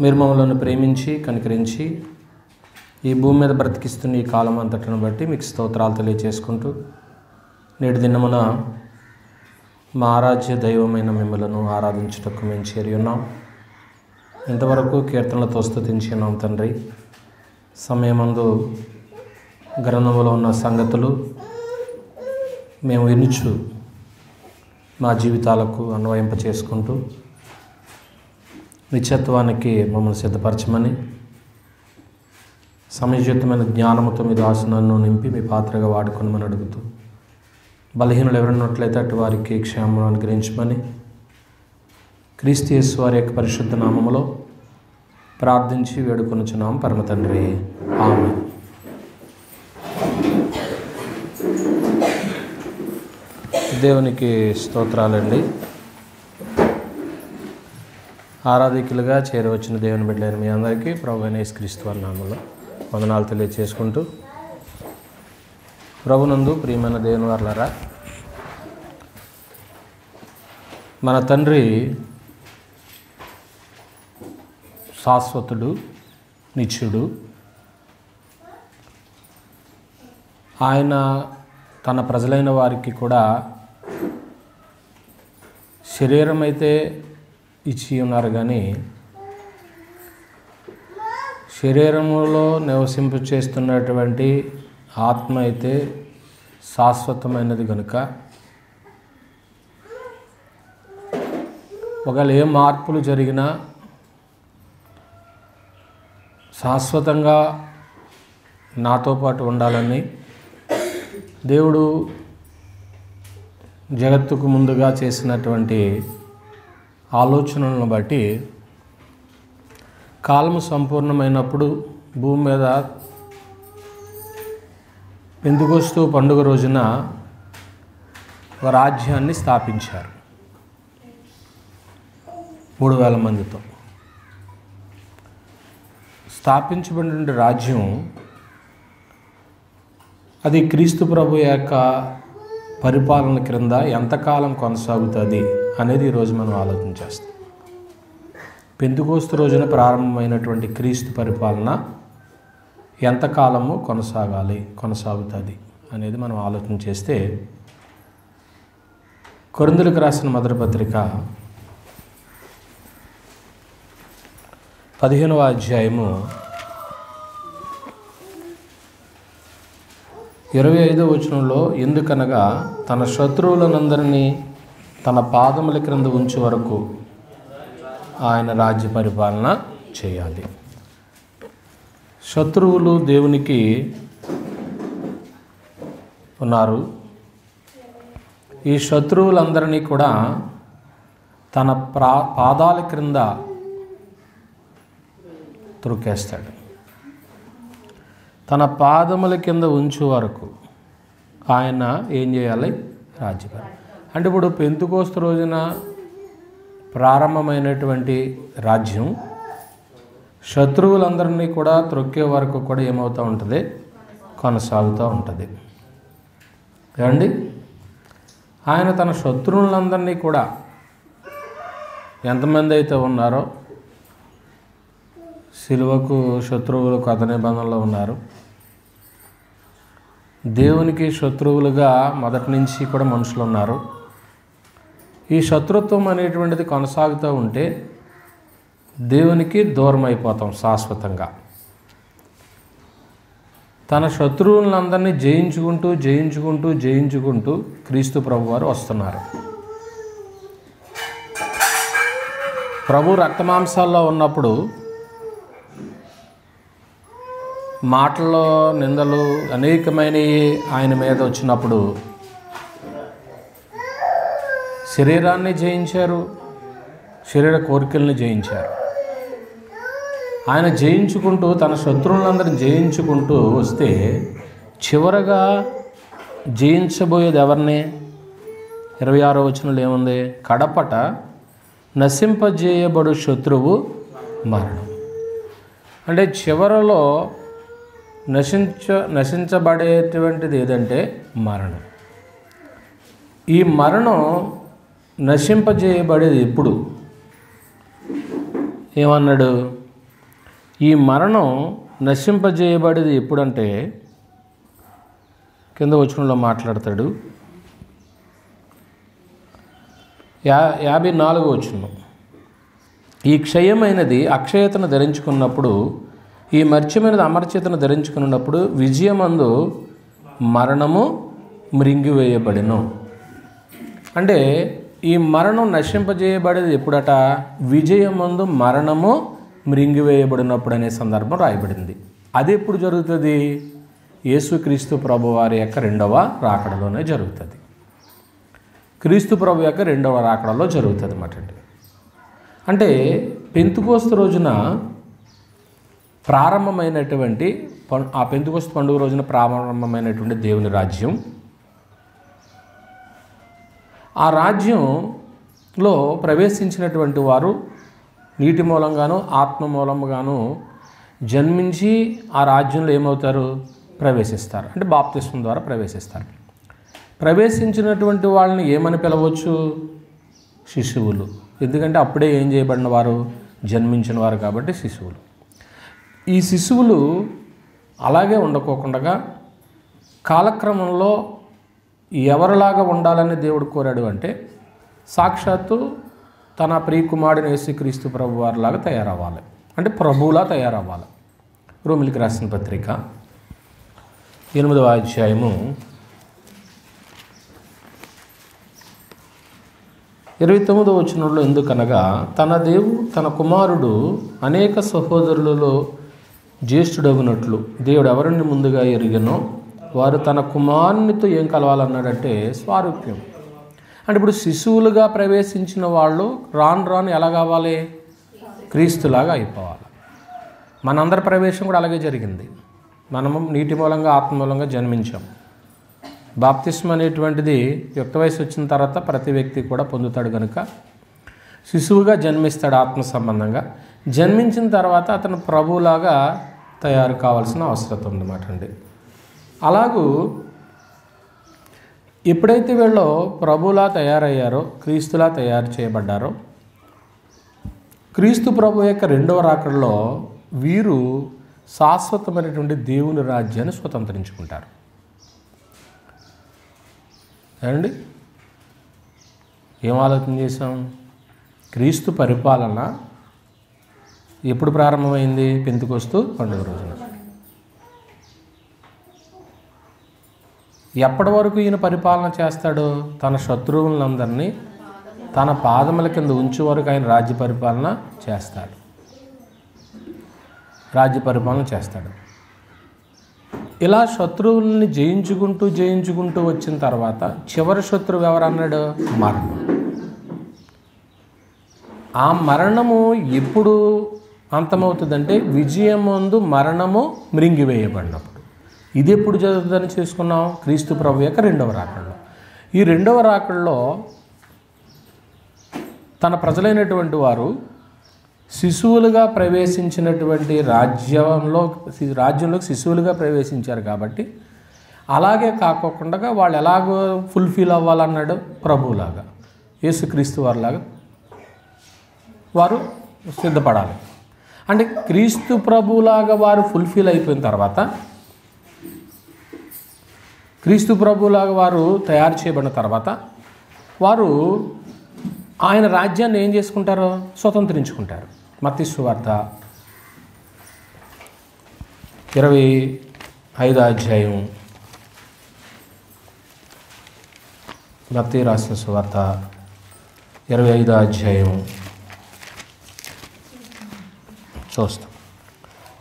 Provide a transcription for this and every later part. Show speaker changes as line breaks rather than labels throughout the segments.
మీరు మమ్మల్ని ప్రేమించి కనికరించి ఈ భూమి మీద బ్రతికిస్తున్న ఈ కాలం అంతటిని బట్టి మీకు స్తోత్రాలు తెలియజేసుకుంటూ నేటి దినమున మా ఆరాధ్య దైవమైన మిమ్మలను ఆరాధించుటకు మేము చేరి ఉన్నాం. ఇంతవరకు కీర్తనలతో స్తుతించి ఉన్నాం తండ్రి. సమయమందు గ్రంథములో ఉన్న సంగతులు మేము వినుచు మా జీవితాలకు అన్వయింప చేసుకుంటూ నిత్యత్వానికి మమ్మల్ని సిద్ధపరచమని, సమయోచితమైన జ్ఞానముతో మీ దాసునన్ను నింపి మీ పాత్రగా వాడుకొనమని అడుగుతూ, బలహీనులు ఎవరున్నట్లయితే అటు వారికి క్షేమం అనుగ్రహించమని క్రీస్తు యేసు వారి యొక్క పరిశుద్ధ నామములో ప్రార్థించి వేడుకొనుచున్నాం పరమ తండ్రి. ఆమేన్. దేవునికి స్తోత్రాలండి. ఆరాధికులుగా చేరవచ్చిన దేవుని బిడ్డలైన మీ అందరికీ ప్రభువైన యేసుక్రీస్తు వారి నామములో వందనాలు తెలియజేసుకుంటూ, ప్రభునందు ప్రియమైన దేవుని వారలారా, మన తండ్రి శాశ్వతుడు, నిత్యుడు. ఆయన తన ప్రజలైన వారికి కూడా శరీరం అయితే ఇచ్చి ఉన్నారు, కానీ శరీరములో నివసింపు చేస్తున్నటువంటి ఆత్మ అయితే శాశ్వతమైనది కనుక ఒకవేళ ఏ మార్పులు జరిగినా శాశ్వతంగా నాతో పాటు ఉండాలని దేవుడు జగత్తుకు ముందుగా చేసినటువంటి ఆలోచనలను బట్టి కాలము సంపూర్ణమైనప్పుడు భూమి మీద పెంతెకొస్తు పండుగ రోజున ఒక రాజ్యాన్ని స్థాపించారు 3000 మందితో. స్థాపించబడిన రాజ్యం అది క్రీస్తు ప్రభు యొక్క పరిపాలన క్రింద ఎంతకాలం కొనసాగుతుంది అనేది ఈరోజు మనం ఆలోచన చేస్తాం. పెంతెకొస్తు రోజున ప్రారంభమైనటువంటి క్రీస్తు పరిపాలన ఎంతకాలము కొనసాగుతుంది అనేది మనం ఆలోచన చేస్తే, కొరింథీయులకు రాసిన మొదటి పత్రిక 15వ అధ్యాయము 25వ వచనంలో, ఎందుకనగా తన శత్రువులనందరినీ తన పాదముల క్రింద ఉంచే వరకు ఆయన రాజ్య పరిపాలన చేయాలి. శత్రువులు దేవునికి ఉన్నారు. ఈ శత్రువులందరినీ కూడా తన పాదాల క్రింద త్రొక్కేస్తాడు. తన పాదముల కింద ఉంచే వరకు ఆయన ఏం చేయాలి? రాజ్యపరిపాలన. అంటే ఇప్పుడు పెంతెకొస్తు రోజున ప్రారంభమైనటువంటి రాజ్యం శత్రువులందరినీ కూడా త్రొక్కే వరకు కూడా ఏమవుతూ ఉంటుంది? కొనసాగుతూ ఉంటుంది. ఏమండి, ఆయన తన శత్రువులందరినీ కూడా, ఎంతమంది అయితే ఉన్నారో, సిలువకు శత్రువులు కొత్త నిబంధనలో ఉన్నారు, దేవునికి శత్రువులుగా మొదటి నుంచి కూడా మనుషులు ఉన్నారు. ఈ శత్రుత్వం అనేటువంటిది కొనసాగుతూ ఉంటే దేవునికి దూరం అయిపోతాం శాశ్వతంగా. తన శత్రువులందరినీ జయించుకుంటూ క్రీస్తు ప్రభువారు వస్తున్నారు. ప్రభు రక్తమాంసాల్లో ఉన్నప్పుడు మాటల్లో నిందలు అనేకమైనవి ఆయన మీద వచ్చినప్పుడు శరీరాన్ని జయించారు, శరీర కోరికల్ని జయించారు. ఆయన జయించుకుంటూ తన శత్రువులందరినీ జయించుకుంటూ వస్తే చివరగా జయించబోయేది ఎవరిని? 26వ వచనంలో ఏముంది? కడపట నశింపజేయబడు శత్రువు మరణం. అంటే చివరలో నశించబడేటువంటిది ఏదంటే మరణం. ఈ మరణం నశింపజేయబడేది ఎప్పుడు? ఏమన్నాడు? ఈ మరణం నశింపజేయబడేది ఎప్పుడంటే కింద వచనంలో మాట్లాడతాడు. 54వ వచనం, ఈ క్షయమైనది అక్షయతను ధరించుకున్నప్పుడు, ఈ మర్త్యమైనది అమర్త్యతను ధరించుకున్నప్పుడు విజయమందు మరణము మృంగివేయబడెను. అంటే ఈ మరణం నశింపజేయబడేది ఎప్పుడట? విజయమందు మరణము మృంగివేయబడినప్పుడు అనే సందర్భం రాయబడింది. అది ఎప్పుడు జరుగుతుంది? యేసుక్రీస్తు ప్రభు వారి యొక్క రెండవ రాకడలోనే జరుగుతుంది. క్రీస్తు ప్రభు యొక్క రెండవ రాకడలో జరుగుతుంది అన్నమాట. అంటే పెంతెకోస్తు రోజున ప్రారంభమైనటువంటి ఆ పెంతెకోస్తు పండుగ రోజున ప్రారంభమైనటువంటి దేవుని రాజ్యం, ఆ రాజ్యంలో ప్రవేశించినటువంటి వారు నీటి మూలంగాను ఆత్మ మూలంగాను జన్మించి ఆ రాజ్యంలో ఏమవుతారు? ప్రవేశిస్తారు. అంటే బాప్తిస్మం ద్వారా ప్రవేశిస్తారు. ప్రవేశించినటువంటి వాళ్ళని ఏమని పిలవచ్చు? శిశువులు. ఎందుకంటే అప్పుడే ఏం చేయబడిన వారు? జన్మించిన వారు కాబట్టి శిశువులు. ఈ శిశువులు అలాగే ఉండకోకుండా కాలక్రమంలో ఎవరిలాగా ఉండాలని దేవుడు కోరాడు అంటే సాక్షాత్తు తన ప్రియకుమారుడైన యేసుక్రీస్తు ప్రభు వారిలాగా తయారవ్వాలి. అంటే ప్రభువులా తయారవ్వాలి. రోమిలికి రాసిన పత్రిక 8వ అధ్యాయము 29వ వచనంలో, ఎందుకనగా తన కుమారుడు అనేక సహోదరులలో జ్యేష్ఠుడగునట్లు దేవుడు ఎవరిని ముందుగా ఎరిగినో వారు తన కుమారునితో ఏం కలవాలన్నాడంటే స్వారూప్యం. అంటే ఇప్పుడు శిశువులుగా ప్రవేశించిన వాళ్ళు రాను ఎలా కావాలి? క్రీస్తులాగా అయిపోవాలి. మనందరి ప్రవేశం కూడా అలాగే జరిగింది. మనము నీటి మూలంగా ఆత్మ మూలంగా జన్మించాం. బాప్తిస్మం అనేటువంటిది యుక్త వయసు వచ్చిన తర్వాత ప్రతి వ్యక్తి కూడా పొందుతాడు కనుక శిశువుగా జన్మిస్తాడు. ఆత్మ సంబంధంగా జన్మించిన తర్వాత అతను ప్రభువులాగా తయారు కావాల్సిన అవసరం ఉందన్నమాట అండి. అలాగూ ఎప్పుడైతే వీళ్ళు ప్రభులా తయారయ్యారో, క్రీస్తులా తయారు చేయబడ్డారో, క్రీస్తు ప్రభు యొక్క రెండవ రాకడలో వీరు శాశ్వతమైనటువంటి దేవుని రాజ్యాన్ని స్వతంత్రించుకుంటారు. ఏమండి, ఏం ఆలోచన చేసాం? క్రీస్తు పరిపాలన ఎప్పుడు ప్రారంభమైంది? పెంతెకోస్తు పండుగ రోజున. ఎప్పటి వరకు ఈయన పరిపాలన చేస్తాడు? తన శత్రువులందరినీ తన పాదముల కింద ఉంచే వరకు ఆయన రాజ్య పరిపాలన చేస్తాడు. ఇలా శత్రువుల్ని జయించుకుంటూ వచ్చిన తర్వాత చివరి శత్రువు ఎవరన్నాడు? మరణం. ఆ మరణము ఎప్పుడు అంతమవుతుందంటే విజయమందు మరణము మృంగివేయబడినప్పుడు. ఇది ఎప్పుడు జరుగుతుందని చేసుకున్నాం? క్రీస్తు ప్రభు యొక్క రెండవ రాకడలో. ఈ రెండవ రాకడలో తన ప్రజలైనటువంటి వారు శిశువులుగా ప్రవేశించినటువంటి రాజ్యంలోకి శిశువులుగా ప్రవేశించారు కాబట్టి అలాగే కాకోకుండా వాళ్ళు ఎలాగో ఫుల్ఫిల్ అవ్వాలన్నాడు? ప్రభువులాగా, యేసుక్రీస్తు వారిలాగా వారు సిద్ధపడాలి. అంటే క్రీస్తు ప్రభువులాగా వారు ఫుల్ఫిల్ అయిపోయిన తర్వాత, క్రీస్తు ప్రభువులాగా వారు తయారు చేయబడిన తర్వాత వారు ఆయన రాజ్యాన్ని ఏం చేసుకుంటారో? స్వతంత్రించుకుంటారు. మత్తయి సువార్త 25వ అధ్యాయం, మత్తయి రాసిన సువార్త 25వ అధ్యాయం చూస్తాం.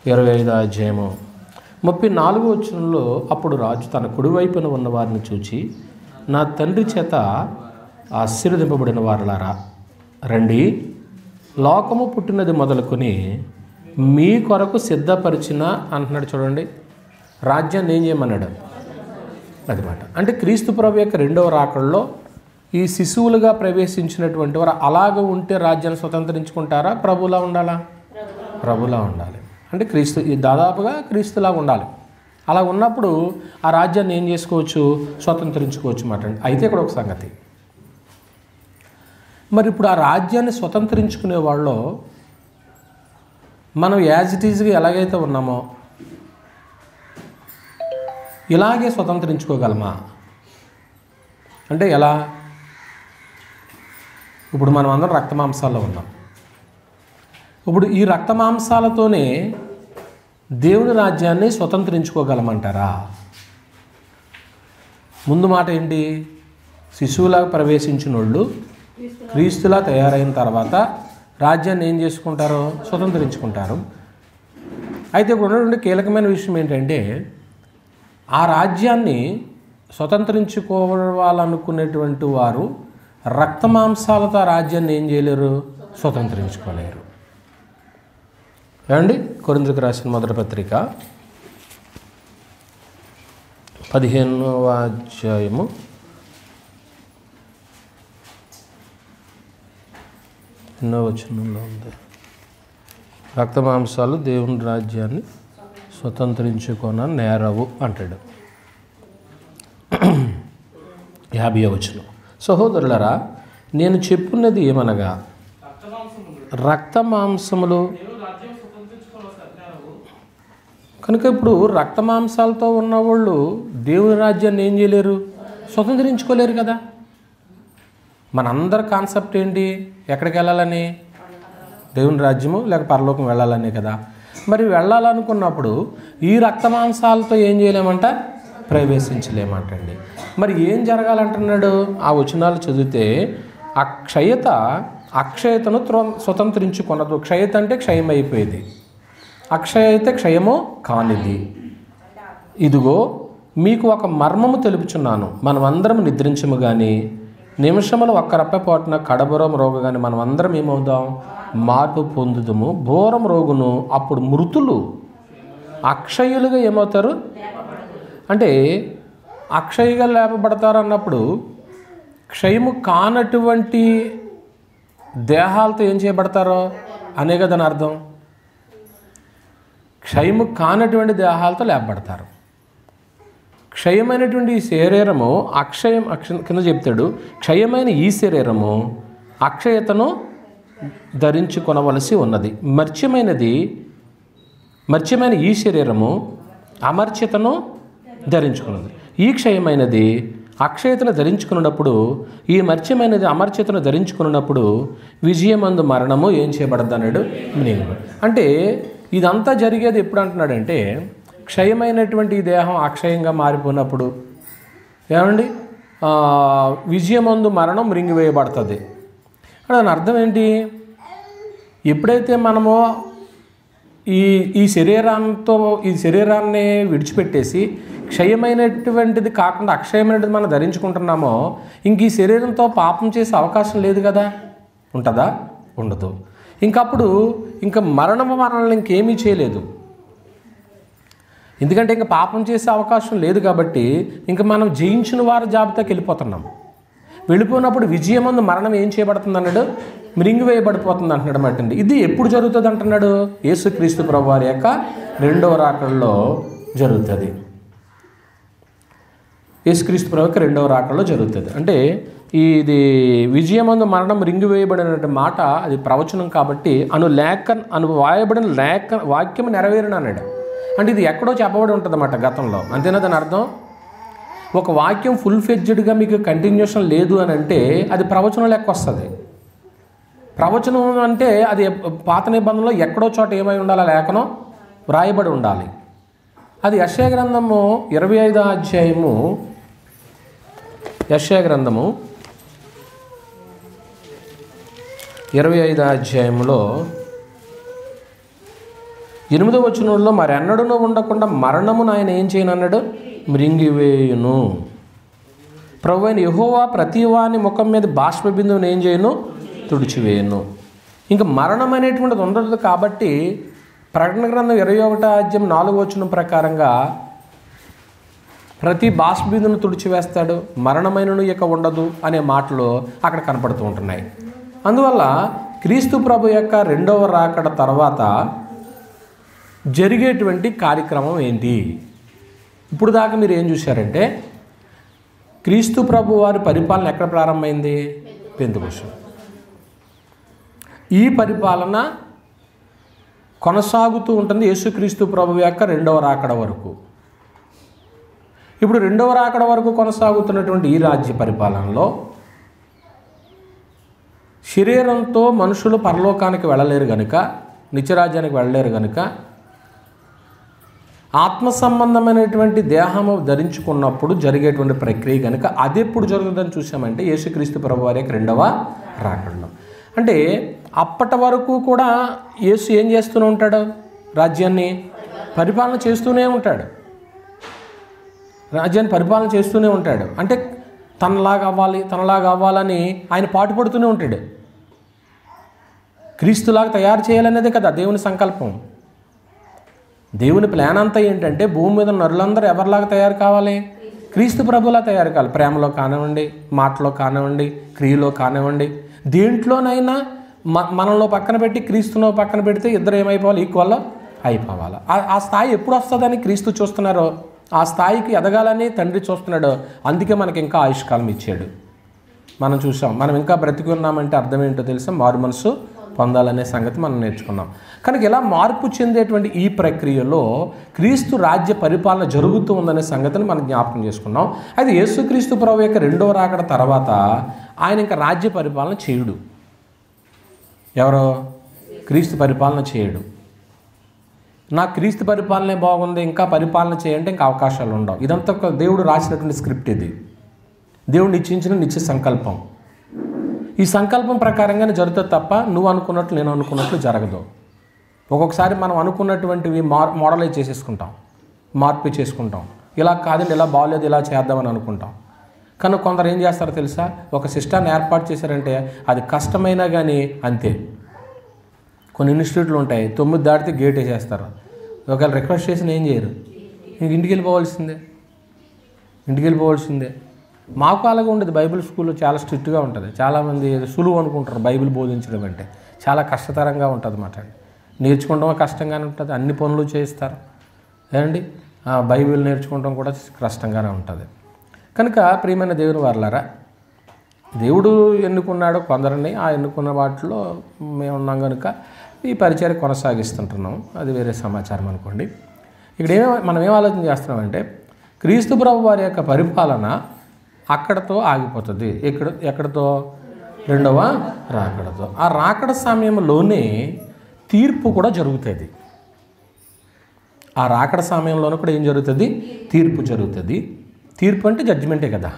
25వ అధ్యాయము 34వ వచనంలో, అప్పుడు రాజు తన కుడివైపున ఉన్న వారిని చూచి, నా తండ్రి చేత ఆశీర్వదింపబడిన వారలారా రండి, లోకము పుట్టినది మొదలుకొని మీ కొరకు సిద్ధపరిచిన అంటున్నాడు. చూడండి, రాజ్యాన్ని ఏం చేయమన్నాడు? అది మాట. అంటే క్రీస్తు ప్రభు యొక్క రెండవ రాకడలో ఈ శిశువులుగా ప్రవేశించినటువంటి వారు అలాగ ఉంటే రాజ్యాన్ని స్వతంత్రించుకుంటారా? ప్రభులా ఉండాలా? ప్రభులా ఉండాలి. అంటే క్రీస్తు దాదాపుగా క్రీస్తులాగా ఉండాలి. అలా ఉన్నప్పుడు ఆ రాజ్యాన్ని ఏం చేసుకోవచ్చు? స్వతంత్రించుకోవచ్చు మాట. అయితే ఇక్కడ ఒక సంగతి, మరి ఇప్పుడు ఆ రాజ్యాన్ని స్వతంత్రించుకునే వాళ్ళు మనం యాజ్ ఇట్ ఈజ్గా ఎలాగైతే ఉన్నామో ఇలాగే స్వతంత్రించుకోగలమా అంటే ఎలా? ఇప్పుడు మనం అందరం రక్తమాంసాల్లో ఉన్నాం. ఇప్పుడు ఈ రక్తమాంసాలతోనే దేవుని రాజ్యాన్ని స్వతంత్రించుకోగలమంటారా? ముందు మాట ఏంటి? శిశువులాగా ప్రవేశించిన వాళ్ళు క్రీస్తులా తయారైన తర్వాత రాజ్యాన్ని ఏం చేసుకుంటారో స్వతంత్రించుకుంటారు. అయితే ఇప్పుడు ఉన్నటువంటి కీలకమైన విషయం ఏంటంటే ఆ రాజ్యాన్ని స్వతంత్రించుకోవాలనుకునేటువంటి వారు రక్తమాంసాలతో ఆ రాజ్యాన్ని ఏం చేయలేరు? స్వతంత్రించుకోలేరు. ఏమండి? కొరింథీయులకు రాసిన మొదటి పత్రిక 15వ అధ్యాయము 8వ వచనంలో ఉంది. రక్తమాంసాలు దేవుని రాజ్యాన్ని స్వతంత్రించుకొన నేరవు అంటాడు. 50వ వచనం. సహోదరులారా, నేను చెప్పున్నది ఏమనగా రక్తమాంసములు కనుక ఇప్పుడు రక్తమాంసాలతో ఉన్నవాళ్ళు దేవుని రాజ్యాన్ని ఏం చేయలేరు? స్వతంత్రించుకోలేరు కదా. మనందరి కాన్సెప్ట్ ఏంటి? ఎక్కడికి వెళ్ళాలని? దేవుని రాజ్యము లేక పరలోకం వెళ్ళాలనే కదా. మరి వెళ్ళాలనుకున్నప్పుడు ఈ రక్తమాంసాలతో ఏం చేయలేమంట? ప్రవేశించలేమంటండి. మరి ఏం జరగాలంటున్నాడు? ఆ వచనాలు చదివితే అక్షయతను స్వతంత్రించుకొనదు. క్షయత అంటే క్షయం అయిపోయేది, అక్షయ అయితే క్షయము కానిది. ఇదిగో మీకు ఒక మర్మము తెలుపుచున్నాను, మనమందరం నిద్రించము కానీ నిమిషములు ఒక్క రప్పపాటున కడబురం రోగు కానీ మనం అందరం ఏమవుదాం? మార్పు పొందుదము. బోరం రోగును అప్పుడు మృతులు అక్షయులుగా ఏమవుతారు అంటే అక్షయుగా లేపబడతారు అన్నప్పుడు క్షయము కానటువంటి దేహాలతో ఏం చేయబడతారో అనే కదా దాని అర్థం. క్షయము కానటువంటి దేహాలతో లేపబడతారు. క్షయమైనటువంటి ఈ శరీరము కింద చెప్తాడు, క్షయమైన ఈ శరీరము అక్షయతను ధరించుకొనవలసి ఉన్నది. మర్చ్యమైన ఈ శరీరము అమర్చ్యతను ధరించుకున్నది. ఈ క్షయమైనది అక్షయతను ధరించుకున్నప్పుడు, ఈ మర్చ్యమైనది అమర్చ్యతను ధరించుకున్నప్పుడు విజయమందు మరణము ఏం చేయబడద్దు అన్నాడు. అంటే ఇదంతా జరిగేది ఎప్పుడు అంటున్నాడంటే క్షయమైనటువంటి ఈ దేహం అక్షయంగా మారిపోయినప్పుడు ఏమండి విజయమందు మరణం మృంగివేయబడుతుంది. దాని అర్థం ఏంటి? ఎప్పుడైతే మనము ఈ శరీరాన్ని విడిచిపెట్టేసి క్షయమైనటువంటిది కాకుండా అక్షయమైనది మనం ధరించుకుంటున్నామో ఇంక ఈ శరీరంతో పాపం చేసే అవకాశం లేదు కదా. ఉంటుందా? ఉండదు. ఇంకప్పుడు ఇంకా మరణము మనల్ని ఇంకేమీ చేయలేదు. ఎందుకంటే ఇంకా పాపం చేసే అవకాశం లేదు కాబట్టి ఇంకా మనం జయించిన వారి జాబితాకి వెళ్ళిపోతున్నాం. వెళ్ళిపోయినప్పుడు విజయమందు మరణం ఏం చేయబడుతుంది అన్నాడు? మృంగివేయబడిపోతుంది అంటున్నాడు అన్నమాట. ఇది ఎప్పుడు జరుగుతుంది అంటున్నాడు? యేసుక్రీస్తు ప్రభువు వారి యొక్క రెండవ రాకడలో జరుగుతుంది. యేసుక్రీస్తు ప్రభు యొక్క రెండవ రాకడలో జరుగుతుంది. అంటే ఇది విజయమందు మరణం మృంగివేయబడిన మాట అది ప్రవచనం కాబట్టి వాయబడిన వాక్యం నెరవేరును అన్నాడు. అంటే ఇది ఎక్కడో చెప్పబడి ఉంటుంది అన్నమాట గతంలో. అంతేనా దాని అర్థం? ఒక వాక్యం ఫుల్ ఫెడ్జ్డ్గా మీకు కంటిన్యూషన్ లేదు అని అంటే అది ప్రవచనం లెక్క వస్తుంది. ప్రవచనం అంటే అది పాత నిబంధనలో ఎక్కడో చోట ఏమై ఉండాలి? లేఖనం వ్రాయబడి ఉండాలి. అది యెషయా గ్రంథము 25వ అధ్యాయము 25వ అధ్యాయంలో 8వ వచనంలో మరి ఎన్నడూనూ ఉండకుండా మరణమును ఆయన ఏం చేయను అన్నాడు? మృంగివేయును. ప్రభువైన యెహోవా ప్రతివాని ముఖం మీద బాష్ప బిందువును ఏం చేయను? తుడిచివేయను. ఇంకా మరణం అనేటువంటిది ఉండదు కాబట్టి ప్రకటన గ్రంథం 21వ అధ్యాయం 4వ వచనం ప్రకారంగా ప్రతి బాష్ప బిందువును తుడిచివేస్తాడు, మరణమైనను ఇక ఉండదు అనే మాటలు అక్కడ కనపడుతూ ఉంటున్నాయి. అందువల్ల క్రీస్తు ప్రభు యొక్క రెండవ రాకడ తర్వాత జరిగేటువంటి కార్యక్రమం ఏంటి? ఇప్పుడు దాకా మీరు ఏం చూశారంటే క్రీస్తు ప్రభు వారి పరిపాలన ఎక్కడ ప్రారంభమైంది? పెంతెకొస్తు. ఈ పరిపాలన కొనసాగుతూ ఉంటుంది యేసుక్రీస్తు ప్రభువు యొక్క రెండవ రాకడ వరకు. ఇప్పుడు రెండవ రాకడ వరకు కొనసాగుతున్నటువంటి ఈ రాజ్య పరిపాలనలో శరీరంతో మనుషులు పరలోకానికి వెళ్ళలేరు కనుక, నిత్యరాజ్యానికి వెళ్ళలేరు కనుక, ఆత్మ సంబంధమైనటువంటి దేహము ధరించుకున్నప్పుడు జరిగేటువంటి ప్రక్రియ కనుక అది ఎప్పుడు జరుగుతుందని చూసామంటే యేసుక్రీస్తు ప్రభువారి యొక్క రెండవ రాకడలో. అంటే అప్పటి వరకు కూడా యేసు ఏం చేస్తూనే ఉంటాడు? రాజ్యాన్ని పరిపాలన చేస్తూనే ఉంటాడు. రాజ్యాన్ని పరిపాలన చేస్తూనే ఉంటాడు. అంటే తనలాగా అవ్వాలని ఆయన పాటుపడుతూనే ఉంటాడు. క్రీస్తులాగా తయారు చేయాలనేదే కదా దేవుని సంకల్పం. దేవుని ప్లాన్ అంతా ఏంటంటే భూమి మీద నరులందరూ ఎవరిలాగా తయారు కావాలి? క్రీస్తు ప్రభులా తయారు కావాలి. ప్రేమలో కానివ్వండి, మాటలో కానివ్వండి, క్రియలో కానివ్వండి, దేంట్లోనైనా మనలో పక్కన పెట్టి క్రీస్తులో పక్కన పెడితే ఇద్దరు ఏమైపోవాలి? ఈక్వల్ అయిపోవాలి. ఆ స్థాయి ఎప్పుడు వస్తుందని క్రీస్తు చూస్తున్నారో ఆ స్థాయికి ఎదగాలని తండ్రి చూస్తున్నాడు. అందుకే మనకి ఇంకా ఆయుష్కాలం ఇచ్చాడు. మనం చూసాం. మనం ఇంకా బ్రతికి ఉన్నామంటే అర్థం ఏంటో తెలుసా? మారు మనసు పొందాలనే సంగతి మనం నేర్చుకున్నాం. కనుక ఇలా మార్పు చెందేటువంటి ఈ ప్రక్రియలో క్రీస్తు రాజ్య పరిపాలన జరుగుతూ ఉందనే సంగతిని మనం జ్ఞాపకం చేసుకున్నాం. అయితే యేసుక్రీస్తు ప్రభు యొక్క రెండవ రాకడ తర్వాత ఆయన ఇంకా రాజ్య పరిపాలన చేయుడు. ఎవరో? క్రీస్తు పరిపాలన చేయడు. నాకు క్రీస్తు పరిపాలనే బాగుంది, ఇంకా పరిపాలన చేయంటే ఇంకా అవకాశాలు ఉండవు. ఇదంతా ఒక దేవుడు రాసినటువంటి స్క్రిప్ట్. ఇది దేవుడు నిశ్చయించిన నిత్య సంకల్పం. ఈ సంకల్పం ప్రకారంగానే జరుగుతుంది తప్ప నువ్వు అనుకున్నట్లు నేను అనుకున్నట్లు జరగదు. ఒక్కొక్కసారి మనం అనుకున్నటువంటివి మోడలైజ్ చేసేసుకుంటాం, మార్పు చేసుకుంటాం. ఇలా కాదండి, ఇలా బాగోలేదు, ఇలా చేద్దామని అనుకుంటాం. కానీ కొందరు ఏం చేస్తారో తెలుసా? ఒక సిస్టాన్ని ఏర్పాటు చేశారంటే అది కష్టమైనా కానీ అంతే. కొన్ని ఇన్స్టిట్యూట్లు ఉంటాయి, 9 దాటితే గేట్ వేసేస్తారు. ఒకవేళ రిక్వెస్ట్ చేసిన ఏం చేయరు, ఇంటికి వెళ్ళిపోవాల్సిందే. మాకు అలాగే ఉండదు. బైబిల్ స్కూల్లో చాలా స్ట్రిక్ట్గా ఉంటుంది. చాలామంది సులువు అనుకుంటారు బైబిల్ బోధించడం అంటే. చాలా కష్టతరంగా ఉంటుంది అన్నమాట. నేర్చుకోవడం కష్టంగానే ఉంటుంది, అన్ని పనులు చేయిస్తారు ఏమండి. బైబిల్ నేర్చుకోవడం కూడా కష్టంగానే ఉంటుంది. కనుక ప్రియమైన దేవుని వారలారా, దేవుడు ఎన్నుకున్నాడు కొందరిని. ఆ ఎన్నుకున్న వాటిలో మేము ఉన్నాం కనుక ఈ పరిచర్య కొనసాగిస్తుంటున్నాం. అది వేరే సమాచారం అనుకోండి. ఇక్కడ మనం ఏం ఆలోచన చేస్తున్నామంటే క్రీస్తు ప్రభు వారి యొక్క పరిపాలన అక్కడతో ఆగిపోతుంది. ఎక్కడతో? రెండవ రాకడతో. ఆ రాకడ సమయంలోనే తీర్పు కూడా జరుగుతుంది. ఆ రాకడ సమయంలోనే కూడా ఏం జరుగుతుంది? తీర్పు జరుగుతుంది. తీర్పు అంటే జడ్జిమెంటే కదా.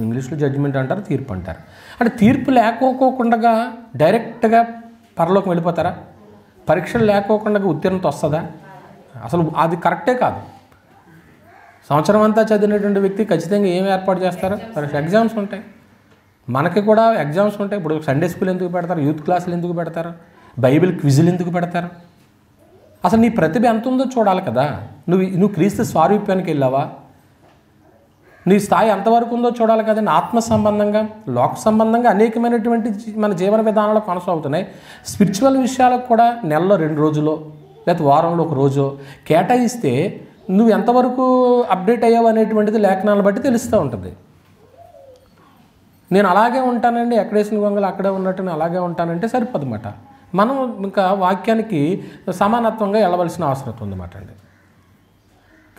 ఇంగ్లీష్లో జడ్జిమెంట్ అంటారు, తీర్పు అంటారు. అంటే తీర్పు లేకోకుండా డైరెక్ట్గా పరలోకం వెళ్ళిపోతారా? పరీక్షలు లేకోకుండా ఉత్తీర్ణత వస్తుందా? అసలు అది కరెక్టే కాదు. సంవత్సరం అంతా చదివినటువంటి వ్యక్తి ఖచ్చితంగా ఏం ఏర్పాటు చేస్తారు? ఎగ్జామ్స్ ఉంటాయి. మనకి కూడా ఎగ్జామ్స్ ఉంటాయి. ఇప్పుడు సండే స్కూల్ ఎందుకు పెడతారు? యూత్ క్లాసులు ఎందుకు పెడతారు? బైబిల్ క్విజులు ఎందుకు పెడతారు? అసలు నీ ప్రతిభ ఎంత ఉందో చూడాలి కదా. నువ్వు క్రీస్తు స్వారూప్యానికి వెళ్ళావా? నీ స్థాయి ఎంతవరకు ఉందో చూడాలి కదండి. ఆత్మ సంబంధంగా, లోక సంబంధంగా అనేకమైనటువంటి మన జీవన విధానాలు కొనసాగుతున్నాయి. స్పిరిచువల్ విషయాలకు కూడా నెలలో 2 రోజులు లేకపోతే వారంలో 1 రోజు కేటాయిస్తే నువ్వు ఎంతవరకు అప్డేట్ అయ్యావు అనేటువంటిది లేఖనాలను బట్టి తెలుస్తూ ఉంటుంది. నేను అలాగే ఉంటానండి, ఎక్కడేసిన గొంగలు అక్కడే ఉన్నట్టు అలాగే ఉంటానంటే సరిపోదన్నమాట. మనం ఇంకా వాక్యానికి సమానత్వంగా వెళ్ళవలసిన అవసరం ఉందన్నమాట అండి.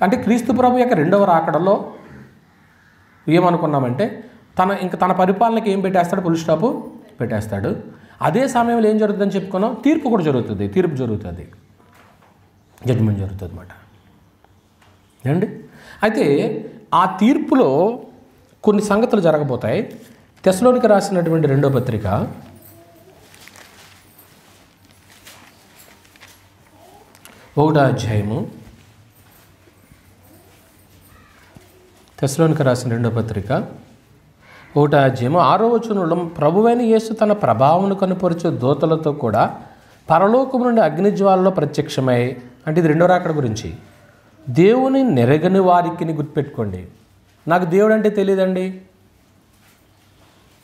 అంటే క్రీస్తు ప్రభు యొక్క రెండవ రాకడలో ఏమనుకున్నామంటే తన పరిపాలనకి ఏం పెట్టేస్తాడు? ఫుల్ స్టాప్ పెట్టేస్తాడు. అదే సమయంలో ఏం జరుగుతుందని చెప్పుకున్నాం? తీర్పు కూడా జరుగుతుంది. తీర్పు జరుగుతుంది, జడ్జిమెంట్ జరుగుతుంది అన్నమాట అండి. అయితే ఆ తీర్పులో కొన్ని సంగతులు జరగబోతాయి. తెస్సలోనికి రాసినటువంటి 2వ పత్రిక 1వ అధ్యాయము, తెస్సలోనికి రాసిన 2వ పత్రిక 1వ అధ్యాయము 6వ వచనంలో ప్రభువైన యేసు తన ప్రభావమును కనుపరిచే దూతలతో కూడా పరలోకము నుండి అగ్నిజ్వాలలో ప్రత్యక్షమై, అంటే ఇది రెండో రాకడ గురించి, దేవుని నెరగని వారికి గుర్తుపెట్టుకోండి. నాకు దేవుడు అంటే తెలియదండి.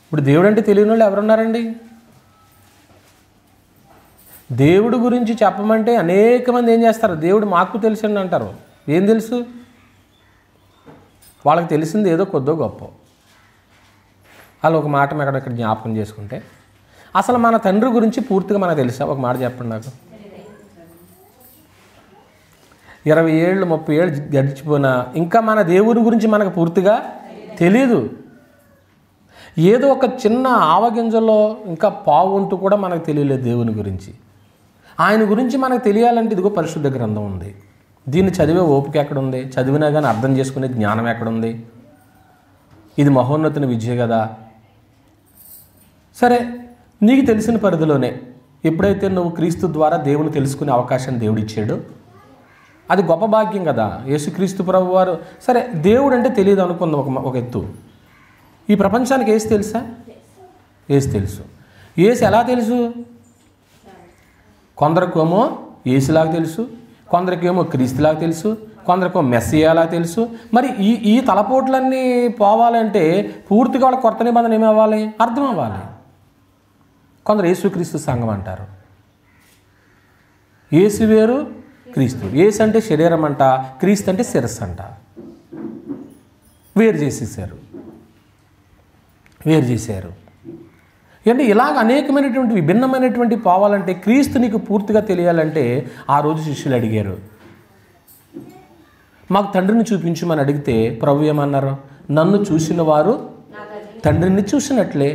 ఇప్పుడు దేవుడు అంటే తెలియని వాళ్ళు ఎవరున్నారండి? దేవుడు గురించి చెప్పమంటే అనేక మంది ఏం చేస్తారు? దేవుడు మాకు తెలుసండి అంటారు. ఏం తెలుసు? వాళ్ళకి తెలిసింది ఏదో కొద్దో గొప్ప. వాళ్ళు ఒక మాట ఎక్కడెక్కడ జ్ఞాపకం చేసుకుంటే, అసలు మన తండ్రి గురించి పూర్తిగా మనకు తెలుసా? ఒక మాట చెప్పండి నాకు. 20 ఏళ్ళు 30 ఏళ్ళు గడిచిపోయినా ఇంకా మన దేవుని గురించి మనకు పూర్తిగా తెలీదు. ఏదో ఒక చిన్న ఆవగింజలో ఇంకా పావుంటూ కూడా మనకు తెలియలేదు దేవుని గురించి. ఆయన గురించి మనకు తెలియాలంటే ఇదిగో పరిశుద్ధ గ్రంథం ఉంది. దీన్ని చదివే ఓపిక ఎక్కడుంది? చదివినా కానీ అర్థం చేసుకునే జ్ఞానం ఎక్కడుంది? ఇది మహోన్నతుని విద్య కదా. సరే, నీకు తెలిసిన పరిధిలోనే ఎప్పుడైతే నువ్వు క్రీస్తు ద్వారా దేవుని తెలుసుకునే అవకాశం దేవుడు ఇచ్చాడు, అది గొప్ప భాగ్యం కదా. యేసుక్రీస్తు ప్రభు వారు, సరే దేవుడు అంటే తెలియదు అనుకుందాం ఒక ఎత్తు. ఈ ప్రపంచానికి ఏసు తెలుసా? ఏసు తెలుసు. ఏసు ఎలా తెలుసు? కొందరికేమో ఏసులాగా తెలుసు, కొందరికేమో క్రీస్తులాగా తెలుసు, కొందరికో మెస్సియాలా తెలుసు. మరి ఈ తలపోట్లన్నీ పోవాలంటే పూర్తిగా వాళ్ళ కొత్త నిబంధన ఏమవ్వాలి? అర్థం అవ్వాలి. కొందరు యేసుక్రీస్తు సంఘం అంటారు. యేసు వేరు, క్రీస్తు. యేసు అంటే శరీరం అంట, క్రీస్తు అంటే శిరస్సు అంట. వేరు చేశారు. అంటే ఇలాగ అనేకమైనటువంటి విభిన్నమైనటువంటి పోవాలంటే, క్రీస్తు నీకు పూర్తిగా తెలియాలంటే ఆ రోజు శిష్యులు అడిగారు, మాకు తండ్రిని చూపించమని అడిగితే ప్రభు ఏమన్నారు? నన్ను చూసిన వారు తండ్రిని చూసినట్లే.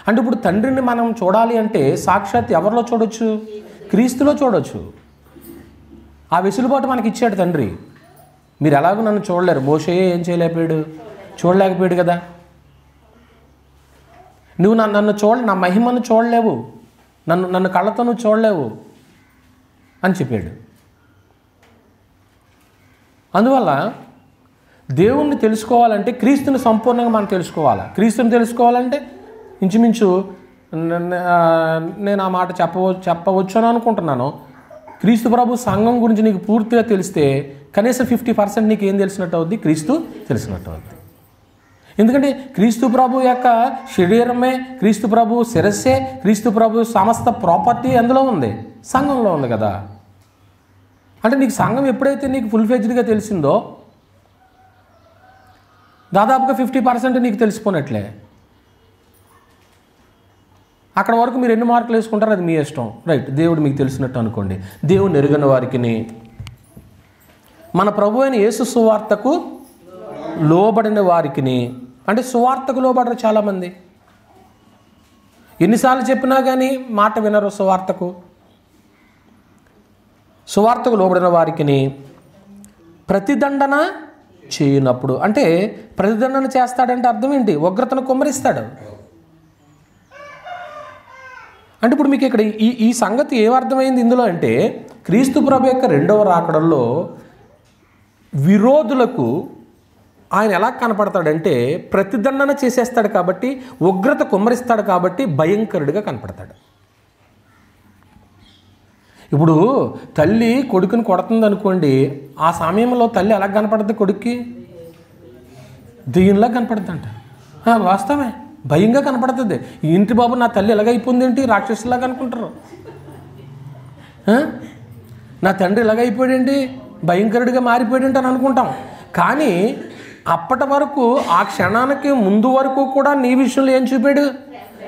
అంటే ఇప్పుడు తండ్రిని మనం చూడాలి అంటే సాక్షాత్ ఎవరిలో చూడొచ్చు? క్రీస్తులో చూడొచ్చు. ఆ వెసులుబాటు మనకి ఇచ్చాడు తండ్రి. మీరు ఎలాగో నన్ను చూడలేరు. మోషే ఏం చేయలేకపోయాడు? చూడలేకపోయాడు కదా. నువ్వు నన్ను నా మహిమను చూడలేవు, నన్ను కళ్ళతో నువ్వు చూడలేవు అని చెప్పాడు. అందువల్ల దేవుణ్ణి తెలుసుకోవాలంటే క్రీస్తుని సంపూర్ణంగా మనం తెలుసుకోవాలి. క్రీస్తుని తెలుసుకోవాలంటే ఇంచుమించు నేను ఆ మాట చెప్పవచ్చు అని అనుకుంటున్నాను. క్రీస్తు ప్రభు సంఘం గురించి నీకు పూర్తిగా తెలిస్తే కనీసం 50% నీకు ఏం తెలిసినట్టు అవుద్ది? క్రీస్తు తెలిసినట్టు అవుద్ది. ఎందుకంటే క్రీస్తు ప్రభు యొక్క శరీరమే, క్రీస్తు ప్రభు శిరస్సే, క్రీస్తు ప్రభు సమస్త ప్రాపర్టీ ఎందులో ఉంది? సంఘంలో ఉంది కదా. అంటే నీకు సంఘం ఎప్పుడైతే నీకు ఫుల్ ఫ్లెడ్జ్డ్గా తెలిసిందో దాదాపుగా 50% నీకు తెలిసిపోయినట్లే. అక్కడ వరకు మీరు ఎన్ని మార్కులు వేసుకుంటారో అది మీ ఇష్టం. రైట్, దేవుడు మీకు తెలిసినట్టు అనుకోండి. దేవుని ఎరుగని వారికిని, మన ప్రభు అయిన యేసు సువార్తకు లోబడిన వారికిని, అంటే సువార్తకు లోబడరు చాలామంది. ఎన్నిసార్లు చెప్పినా కానీ మాట వినరు. సువార్తకు లోబడిన వారికిని ప్రతిదండన చేయనప్పుడు, అంటే ప్రతిదండన చేస్తాడంటే అర్థం ఏంటి? ఉగ్రతను కుమ్మరిస్తాడు. అంటే ఇప్పుడు మీకు ఇక్కడ ఈ సంగతి ఏమర్థమైంది ఇందులో అంటే, క్రీస్తు ప్రభు యొక్క రెండవ రాకడల్లో విరోధులకు ఆయన ఎలా కనపడతాడంటే ప్రతిదండన చేసేస్తాడు కాబట్టి, ఉగ్రత కుమ్మరిస్తాడు కాబట్టి భయంకరుడిగా కనపడతాడు. ఇప్పుడు తల్లి కొడుకుని కొడుతుంది అనుకోండి, ఆ సమయంలో తల్లి ఎలా కనపడుతుంది? కొడుక్కి దెయ్యంలా కనపడుతుందంట. వాస్తవమే, భయంగా కనపడుతుంది. ఇంటి బాబు నా తల్లి ఎలాగైపోయింది ఏంటి? రాక్షసులాగా అనుకుంటారు. నా తండ్రి ఎలాగైపోయాడేంటి? భయంకరుడిగా మారిపోయాడేంటి అని అనుకుంటాం. కానీ అప్పటి వరకు, ఆ క్షణానికి ముందు వరకు కూడా నీ విషయంలో ఏం చూపాడు?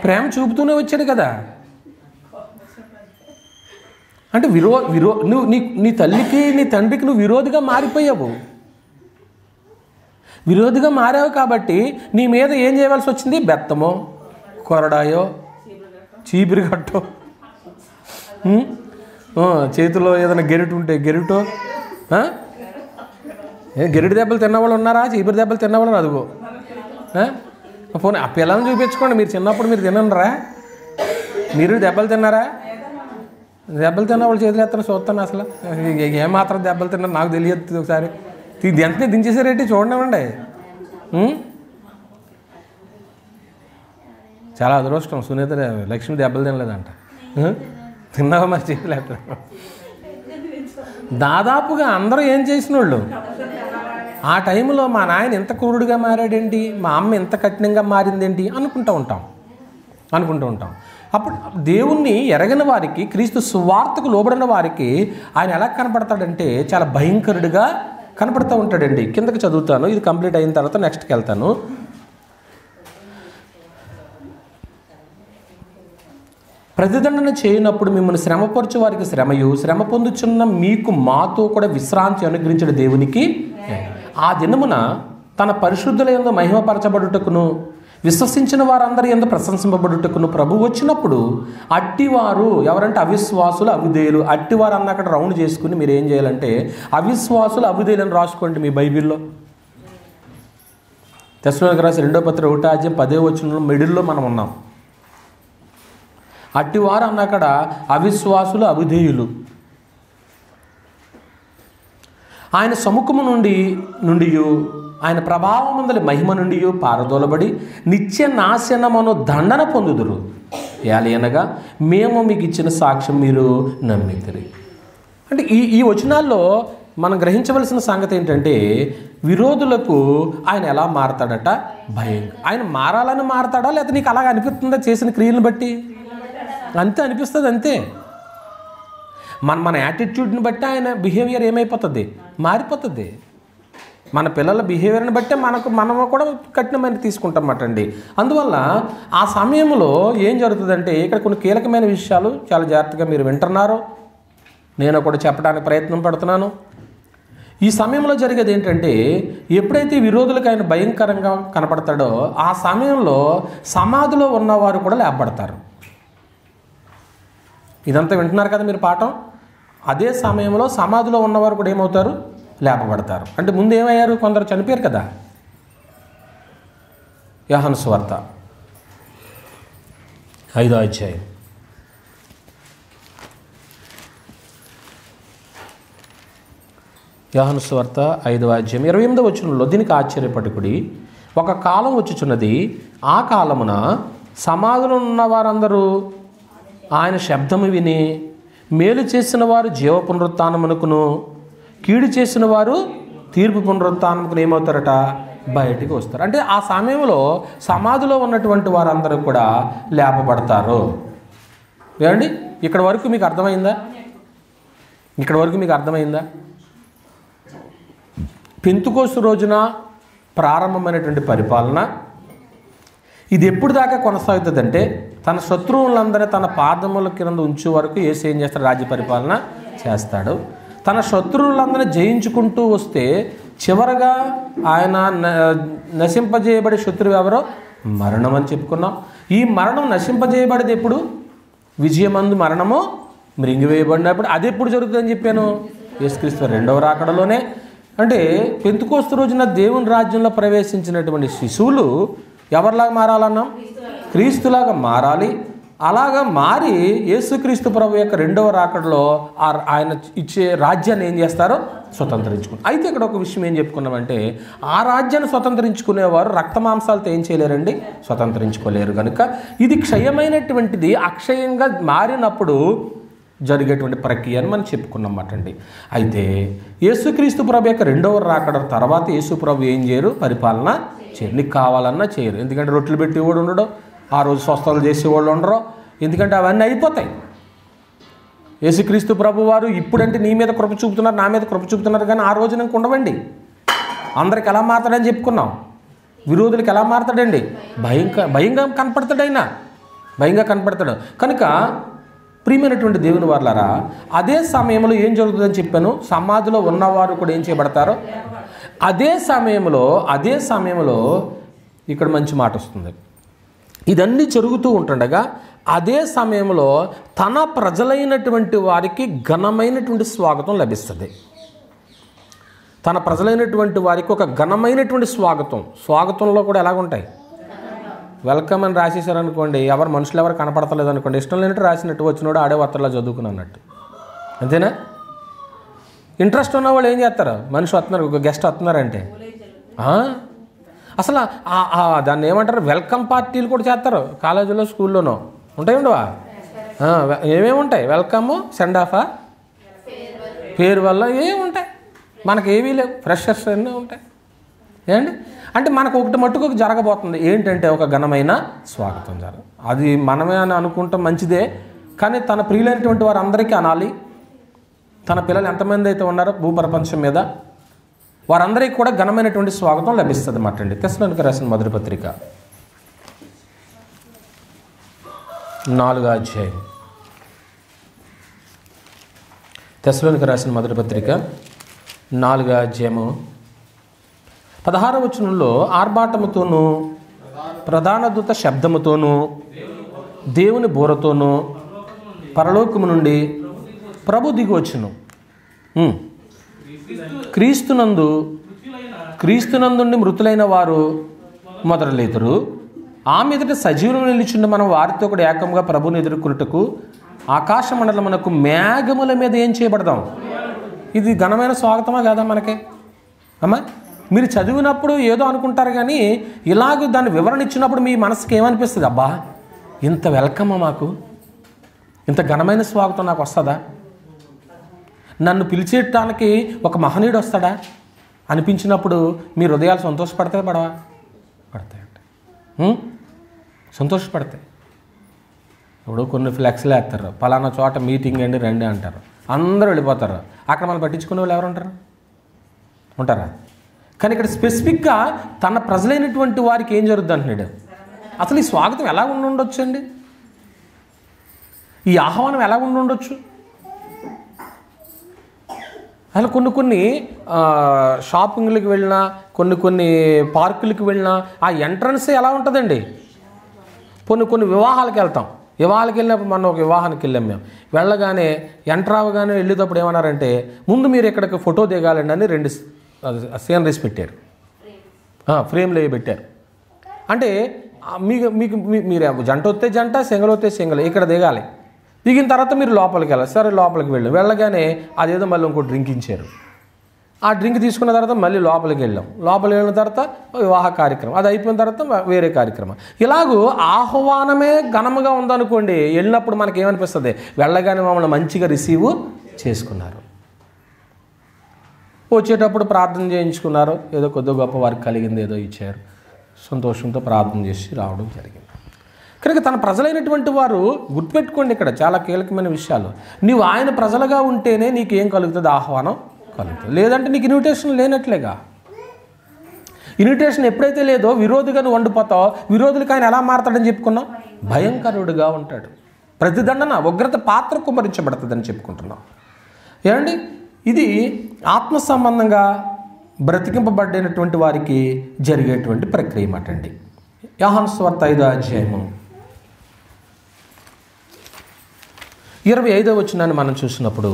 ప్రేమ చూపుతూనే వచ్చాడు కదా. అంటే నువ్వు నీ తల్లికి నీ తండ్రికి నువ్వు విరోధిగా మారిపోయావు. విరోధిగా మారావు కాబట్టి నీ మీద ఏం చేయవలసి వచ్చింది? బెత్తమో, కొరడాయో, చీపిరి కట్టో, చేతిలో ఏదైనా గెరిటి ఉంటే గెరిటో. గెరిటి దెబ్బలు తిన్నవాళ్ళు ఉన్నారా? చీపిరి దెబ్బలు తిన్నవాళ్ళు అదిగో. పోనీ ఆ పిల్లల్ని చూపించుకోండి. మీరు చిన్నప్పుడు మీరు తినరా? మీరు దెబ్బలు తిన్నారా? దెబ్బలు తిన్నవాళ్ళు చేతులు ఎత్తని చూస్తాను. అసలు ఏమాత్రం దెబ్బలు తిన్నారు నాకు తెలియదు. ఒకసారి వెంటనే దించేసారేంటి? చూడండి. చాలా అదృష్టం. సునీత లక్ష్మి దెబ్బలు తినలేదంట. తిన్నావా మరి? చేతులు ఎత్తారు. దాదాపుగా అందరూ ఏం చేసిన వాళ్ళు ఆ టైంలో మా నాయన ఎంత క్రూరుడిగా మారాడేంటి, మా అమ్మ ఎంత కఠినంగా మారిందేంటి అనుకుంటూ ఉంటాం. అప్పుడు దేవుణ్ణి ఎరగని వారికి, క్రీస్తు సువార్తకు లోబడిన వారికి ఆయన ఎలా కనపడతాడంటే చాలా భయంకరుడిగా కనపడుతూ ఉంటాడండి. కిందకి చదువుతాను, ఇది కంప్లీట్ అయిన తర్వాత నెక్స్ట్కి వెళ్తాను. ప్రతిదండన చేయనప్పుడు మిమ్మల్ని శ్రమపరచు వారికి శ్రమయు, శ్రమ పొందుచున్న మీకు మాతో కూడా విశ్రాంతి అనుగ్రహించిన దేవునికి ఆ దినమున తన పరిశుద్ధుల యందు మహిమపరచబడుటకును విశ్వసించిన వారందరి యందు ప్రశంసింపబడుటకును ప్రభు వచ్చినప్పుడు అట్టివారు ఎవరంటే అవిశ్వాసులు అవిధేయులు, అట్టివారు అన్న అక్కడ రౌండ్ చేసుకుని మీరు ఏం చేయాలంటే అవిశ్వాసులు అవిధేయులను రాసుకోండి మీ బైబిల్లో. తెస్సలోనికీయులకు రాసిన 2వ పత్రిక 1వ అధ్యాయం 10వ వచనంలో మిడిల్లో మనం ఉన్నాం. అట్టివారు అన్నక్కడ అవిశ్వాసులు అవిధేయులు ఆయన సముఖము నుండి ఆయన ప్రభావమందలి మహిమ నుండి పారదోలబడి నిత్య నాశనమును దండన పొందుదురు. ఏలయనగా మేము మీకు ఇచ్చిన సాక్ష్యం మీరు నమ్మితిరి. అంటే ఈ వచనాల్లో మనం గ్రహించవలసిన సంగతి ఏంటంటే విరోధులకు ఆయన ఎలా మారతాడట? భయంగా. ఆయన మారాలని మారతాడా, లేకపోతే నీకు అలాగ అనిపిస్తుందా చేసిన క్రియలను బట్టి? అంతే అనిపిస్తుంది, అంతే. మన యాటిట్యూడ్ని బట్టి ఆయన బిహేవియర్ ఏమైపోతుంది? మారిపోతుంది. మన పిల్లల బిహేవియర్ని బట్టే మనము కూడా కఠినమైన తీసుకుంటామట అండి. అందువల్ల ఆ సమయంలో ఏం జరుగుతుందంటే ఇక్కడ కొన్ని కీలకమైన విషయాలు చాలా జాగ్రత్తగా మీరు వింటున్నారు, నేను కూడా చెప్పడానికి ప్రయత్నం పడుతున్నాను. ఈ సమయంలో జరిగేది ఏంటంటే ఎప్పుడైతే విరోధులకు ఆయన భయంకరంగా కనపడతాడో ఆ సమయంలో సమాధిలో ఉన్నవారు కూడా లేపబడతారు. ఇదంతా వింటున్నారు కదా మీరు పాఠం. అదే సమయంలో సమాధిలో ఉన్నవారు కూడా ఏమవుతారు? లేపబడతారు. అంటే ముందు ఏమయ్యారు? కొందరు చనిపోయారు కదా. యోహాను సువార్త 5వ అధ్యాయం యోహాను సువార్త 5వ అధ్యాయం 28వ వచనంలో దీనికి ఆశ్చర్యపడుకుడి, ఒక కాలం వచ్చుచున్నది, ఆ కాలమున సమాధిలో ఉన్న వారందరూ ఆయన శబ్దము విని మేలు చేసిన వారు జీవ పునరుత్థానమునకును కీడు చేసిన వారు తీర్పు పునరుత్థానమునకును ఏమవుతారట? బయటికి వస్తారు. అంటే ఆ సమయంలో సమాధిలో ఉన్నటువంటి వారందరూ కూడా లేపబడతారు. ఏమండి, ఇక్కడ వరకు మీకు అర్థమైందా? ఇక్కడ వరకు మీకు అర్థమైందా? పెంతుకోస్తు రోజున ప్రారంభమైనటువంటి పరిపాలన ఇది ఎప్పుడు దాకా కొనసాగుతుందంటే తన శత్రువులందరినీ తన పాదముల కింద ఉంచే వరకు యేసు ఏం చేస్తాడు? రాజ్య పరిపాలన చేస్తాడు. తన శత్రువులందరినీ జయించుకుంటూ వస్తే చివరగా ఆయన నశింపజేయబడే శత్రువు ఎవరో? మరణం అని చెప్పుకున్నాం. ఈ మరణం నశింపజేయబడేది ఎప్పుడు? విజయమందు మరణము మృంగివేయబడినప్పుడు. అది ఎప్పుడు జరుగుతుందని చెప్పాను? యేసుక్రీస్తు 2వ రాకడలోనే. అంటే పెంతుకోస్తు రోజున దేవుని రాజ్యంలో ప్రవేశించినటువంటి శిశువులు ఎవరిలాగా మారాలన్నాం? క్రీస్తులాగా మారాలి. అలాగా మారి యేసుక్రీస్తు ప్రభు యొక్క 2వ రాకడలో ఆయన ఇచ్చే రాజ్యాన్ని ఏం చేస్తారో స్వతంత్రించుకుని. అయితే ఇక్కడ ఒక విషయం ఏం చెప్పుకున్నామంటే ఆ రాజ్యాన్ని స్వతంత్రించుకునేవారు రక్తమాంసాలతో ఏం చేయలేరండి? స్వతంత్రించుకోలేరు. కనుక ఇది క్షయమైనటువంటిది అక్షయంగా మారినప్పుడు జరిగేటువంటి ప్రక్రియ అని మనం చెప్పుకున్నమాట అండి. అయితే యేసుక్రీస్తు ప్రభు యొక్క 2వ రాకడ తర్వాత యేసు ప్రభు ఏం చేయరు? పరిపాలన చేయరు. నీకు కావాలన్నా చేయరు. ఎందుకంటే రొట్టెలు పెట్టేవాడు ఉండడు, ఆ రోజు స్వస్థతలు చేసేవాళ్ళు ఉండరు. ఎందుకంటే అవన్నీ అయిపోతాయి. యేసుక్రీస్తు ప్రభు వారు ఇప్పుడంటే నీ మీద కృప చూపుతున్నారు, నా మీద కృప చూపుతున్నారు, కానీ ఆ రోజు నాకు ఉండవండి. అందరికి ఎలా మారతాడని చెప్పుకున్నాం. విరోధులకు ఎలా మారతాడండి? భయంగా కనపడతాడు. ఆయన భయంగా కనపడతాడు. కనుక ప్రియమైనటువంటి దేవుని వారలారా, అదే సమయంలో ఏం జరుగుతుందని చెప్పాను? సమాధిలో ఉన్నవారు కూడా ఏం చేయబడతారో అదే సమయంలో ఇక్కడ మంచి మాట వస్తుంది. ఇదన్నీ జరుగుతూ ఉంటుండగా అదే సమయంలో తన ప్రజలైనటువంటి వారికి ఘనమైనటువంటి స్వాగతం లభిస్తుంది. తన ప్రజలైనటువంటి వారికి ఒక ఘనమైనటువంటి స్వాగతంలో కూడా ఎలాగుంటాయి? వెల్కమ్ అని రాసేసారనుకోండి, మనుషులు ఎవరు కనపడతలేదు అనుకోండి, ఇష్టం లేనట్టు రాసినట్టు వచ్చినోడు ఆడే వార్తల్లో చదువుకుని అన్నట్టు, అంతేనా? ఇంట్రెస్ట్ ఉన్న వాళ్ళు ఏం చేస్తారు? మనిషి వస్తున్నారు, ఒక గెస్ట్ వస్తున్నారంటే అసలు దాన్ని ఏమంటారు? వెల్కమ్ పార్టీలు కూడా చేస్తారు. కాలేజీలో స్కూల్లోనో ఉంటాయి ఉండవా? ఏమేమి ఉంటాయి? వెల్కమ్, సెండ్ ఆఫా, పేరు వల్ల ఏముంటాయి? మనకి ఏమీ లేవు, ఫ్రెషర్స్ అన్నీ ఉంటాయి. ఏమండి? అంటే మనకు ఒకటి మట్టుకు జరగబోతుంది ఏంటంటే ఒక ఘనమైన స్వాగతం జరగదు. అది మనమే అని అనుకుంటాం, మంచిదే. కానీ తన ప్రియులైనటువంటి వారు అందరికీ అనాలి. తన పిల్లలు ఎంతమంది అయితే ఉన్నారో భూప్రపంచం మీద వారందరికీ కూడా ఘనమైనటువంటి స్వాగతం లభిస్తుంది అన్నమాట అండి. తెస్సలోనికీయులకు రాసిన మొదటి పత్రిక 4వ అధ్యాయం. తెస్సలోనికి రాసిన మొదటి పత్రిక 4వ అధ్యాయము 16వ వచనంలో ఆర్భాటముతోనూ ప్రధాన దూత శబ్దముతోనూ దేవుని బోరతోనూ పరలోకము నుండి ప్రభు దిగి వచ్చును. క్రీస్తునందుండి మృతులైన వారు మొదలెదురు. ఆ మీదట సజీవులను నిలిచిండి మనం వారితో కూడా ఏకంగా ప్రభుని ఎదుర్కొనుటకు ఆకాశ మండలమునకు మేఘముల మీద ఏం చేయబడదాం. ఇది ఘనమైన స్వాగతమా కాదా మనకి? అమ్మా, మీరు చదివినప్పుడు ఏదో అనుకుంటారు, కానీ ఇలాగ దాన్ని వివరణ ఇచ్చినప్పుడు మీ మనసుకి ఏమనిపిస్తుంది? అబ్బా, ఇంత వెల్కమా, మాకు ఇంత ఘనమైన స్వాగతం నాకు వస్తుందా, నన్ను పిలిచేయటానికి ఒక మహనీయుడు వస్తాడా అనిపించినప్పుడు మీ హృదయాలు సంతోషపడతాయి పడవా? పడతాయండి, సంతోషపడతాయి. ఇప్పుడు కొన్ని ఫ్లెక్స్లు వేస్తారు, పలానా చోట మీటింగ్ అండి రండి అంటారు, అందరూ వెళ్ళిపోతారు. అక్కడ మనం పట్టించుకునే వాళ్ళు ఎవరు ఉంటారు? ఉంటారా? కానీ ఇక్కడ స్పెసిఫిక్గా తన ప్రజలైనటువంటి వారికి ఏం జరుగుద్ది అంటున్నాడు. అసలు ఈ స్వాగతం ఎలా ఉండొచ్చు అండి? ఈ ఆహ్వానం ఎలా ఉండొచ్చు? అసలు కొన్ని షాపింగ్లకు వెళ్ళినా, కొన్ని పార్కులకు వెళ్ళినా ఆ ఎంట్రన్సే ఎలా ఉంటుందండి? కొన్ని వివాహాలకు వెళ్తాం. వివాహాలకు వెళ్ళినప్పుడు మనం ఒక వివాహానికి వెళ్ళాం. మేము వెళ్ళగానే ఎంటర్ అవ్వగానే వెళ్ళేటప్పుడు ఏమన్నారంటే, ముందు మీరు ఇక్కడికి ఫోటో దిగాలండి అని 2 సీనరీస్ పెట్టారు, ఫ్రేమ్లు పెట్టారు. అంటే మీరు జంట వస్తే జంట, సింగల్ వస్తే సింగల్, ఇక్కడ దిగాలి. దిగిన తర్వాత మీరు లోపలికి వెళ్ళాలి. సరే, లోపలికి వెళ్ళగానే అదేదో మళ్ళీ ఇంకో డ్రింక్ ఇచ్చారు. ఆ డ్రింక్ తీసుకున్న తర్వాత మళ్ళీ లోపలికి వెళ్ళాం. లోపలికి వెళ్ళిన తర్వాత వివాహ కార్యక్రమం, అది అయిపోయిన తర్వాత వేరే కార్యక్రమం. ఇలాగూ ఆహ్వానమే ఘనముగా ఉందనుకోండి, వెళ్ళినప్పుడు మనకి ఏమనిపిస్తుంది? వెళ్ళగానే మమ్మల్ని మంచిగా రిసీవ్ చేసుకున్నారు, వచ్చేటప్పుడు ప్రార్థన చేయించుకున్నారు, ఏదో కొద్దిగా గొప్ప వారికి కలిగింది ఏదో ఇచ్చారు, సంతోషంతో ప్రార్థన చేసి రావడం జరిగింది. కనుక తన ప్రజలైనటువంటి వారు గుర్తుపెట్టుకోండి, ఇక్కడ చాలా కీలకమైన విషయాలు. నీవు ఆయన ప్రజలుగా ఉంటేనే నీకు ఏం కలుగుతుంది? ఆహ్వానం కలుగుతుంది. లేదంటే నీకు ఇన్విటేషన్ లేనట్లేగా. ఇన్విటేషన్ ఎప్పుడైతే లేదో విరోధిగా నువ్వు వండిపోతావు. విరోధులకి ఆయన ఎలా మారతాడని చెప్పుకున్నావు? భయంకరుడుగా ఉంటాడు. ప్రతిదండన ఉగ్రత పాత్ర కుమ్మరించబడుతుందని చెప్పుకుంటున్నాం. ఏమండి, ఇది ఆత్మ సంబంధంగా బ్రతికింపబడినటువంటి వారికి జరిగేటువంటి ప్రక్రియ అన్నమాట. యోహాను సువార్త 5వ అధ్యాయము 25వ వచనాన్ని మనం చూసినప్పుడు,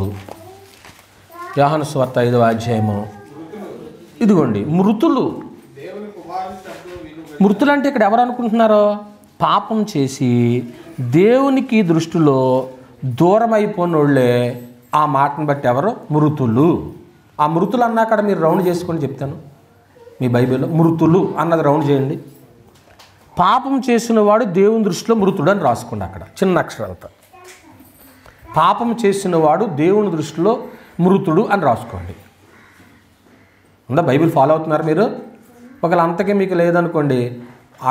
యోహాను సువార్త 5వ అధ్యాయము, ఇదిగోండి, మృతులు అంటే ఇక్కడ ఎవరు అనుకుంటున్నారో? పాపం చేసి దేవునికి దృష్టిలో దూరం అయిపోయినోళ్ళే. ఆ మాటను బట్టి ఎవరు? మృతులు. ఆ మృతులు అన్నా అక్కడ మీరు రౌండ్ చేసుకొని చెప్తాను. మీ బైబిల్లో మృతులు అన్నది రౌండ్ చేయండి. పాపం చేసిన వాడు దేవుని దృష్టిలో మృతుడు అని రాసుకోండి. అక్కడ చిన్న అక్షరాలతో పాపం చేసిన వాడు దేవుని దృష్టిలో మృతుడు అని రాసుకోండి. ఉందా? బైబిల్ ఫాలో అవుతున్నారు మీరు? ఒకవేళ అంతకే మీకు లేదనుకోండి,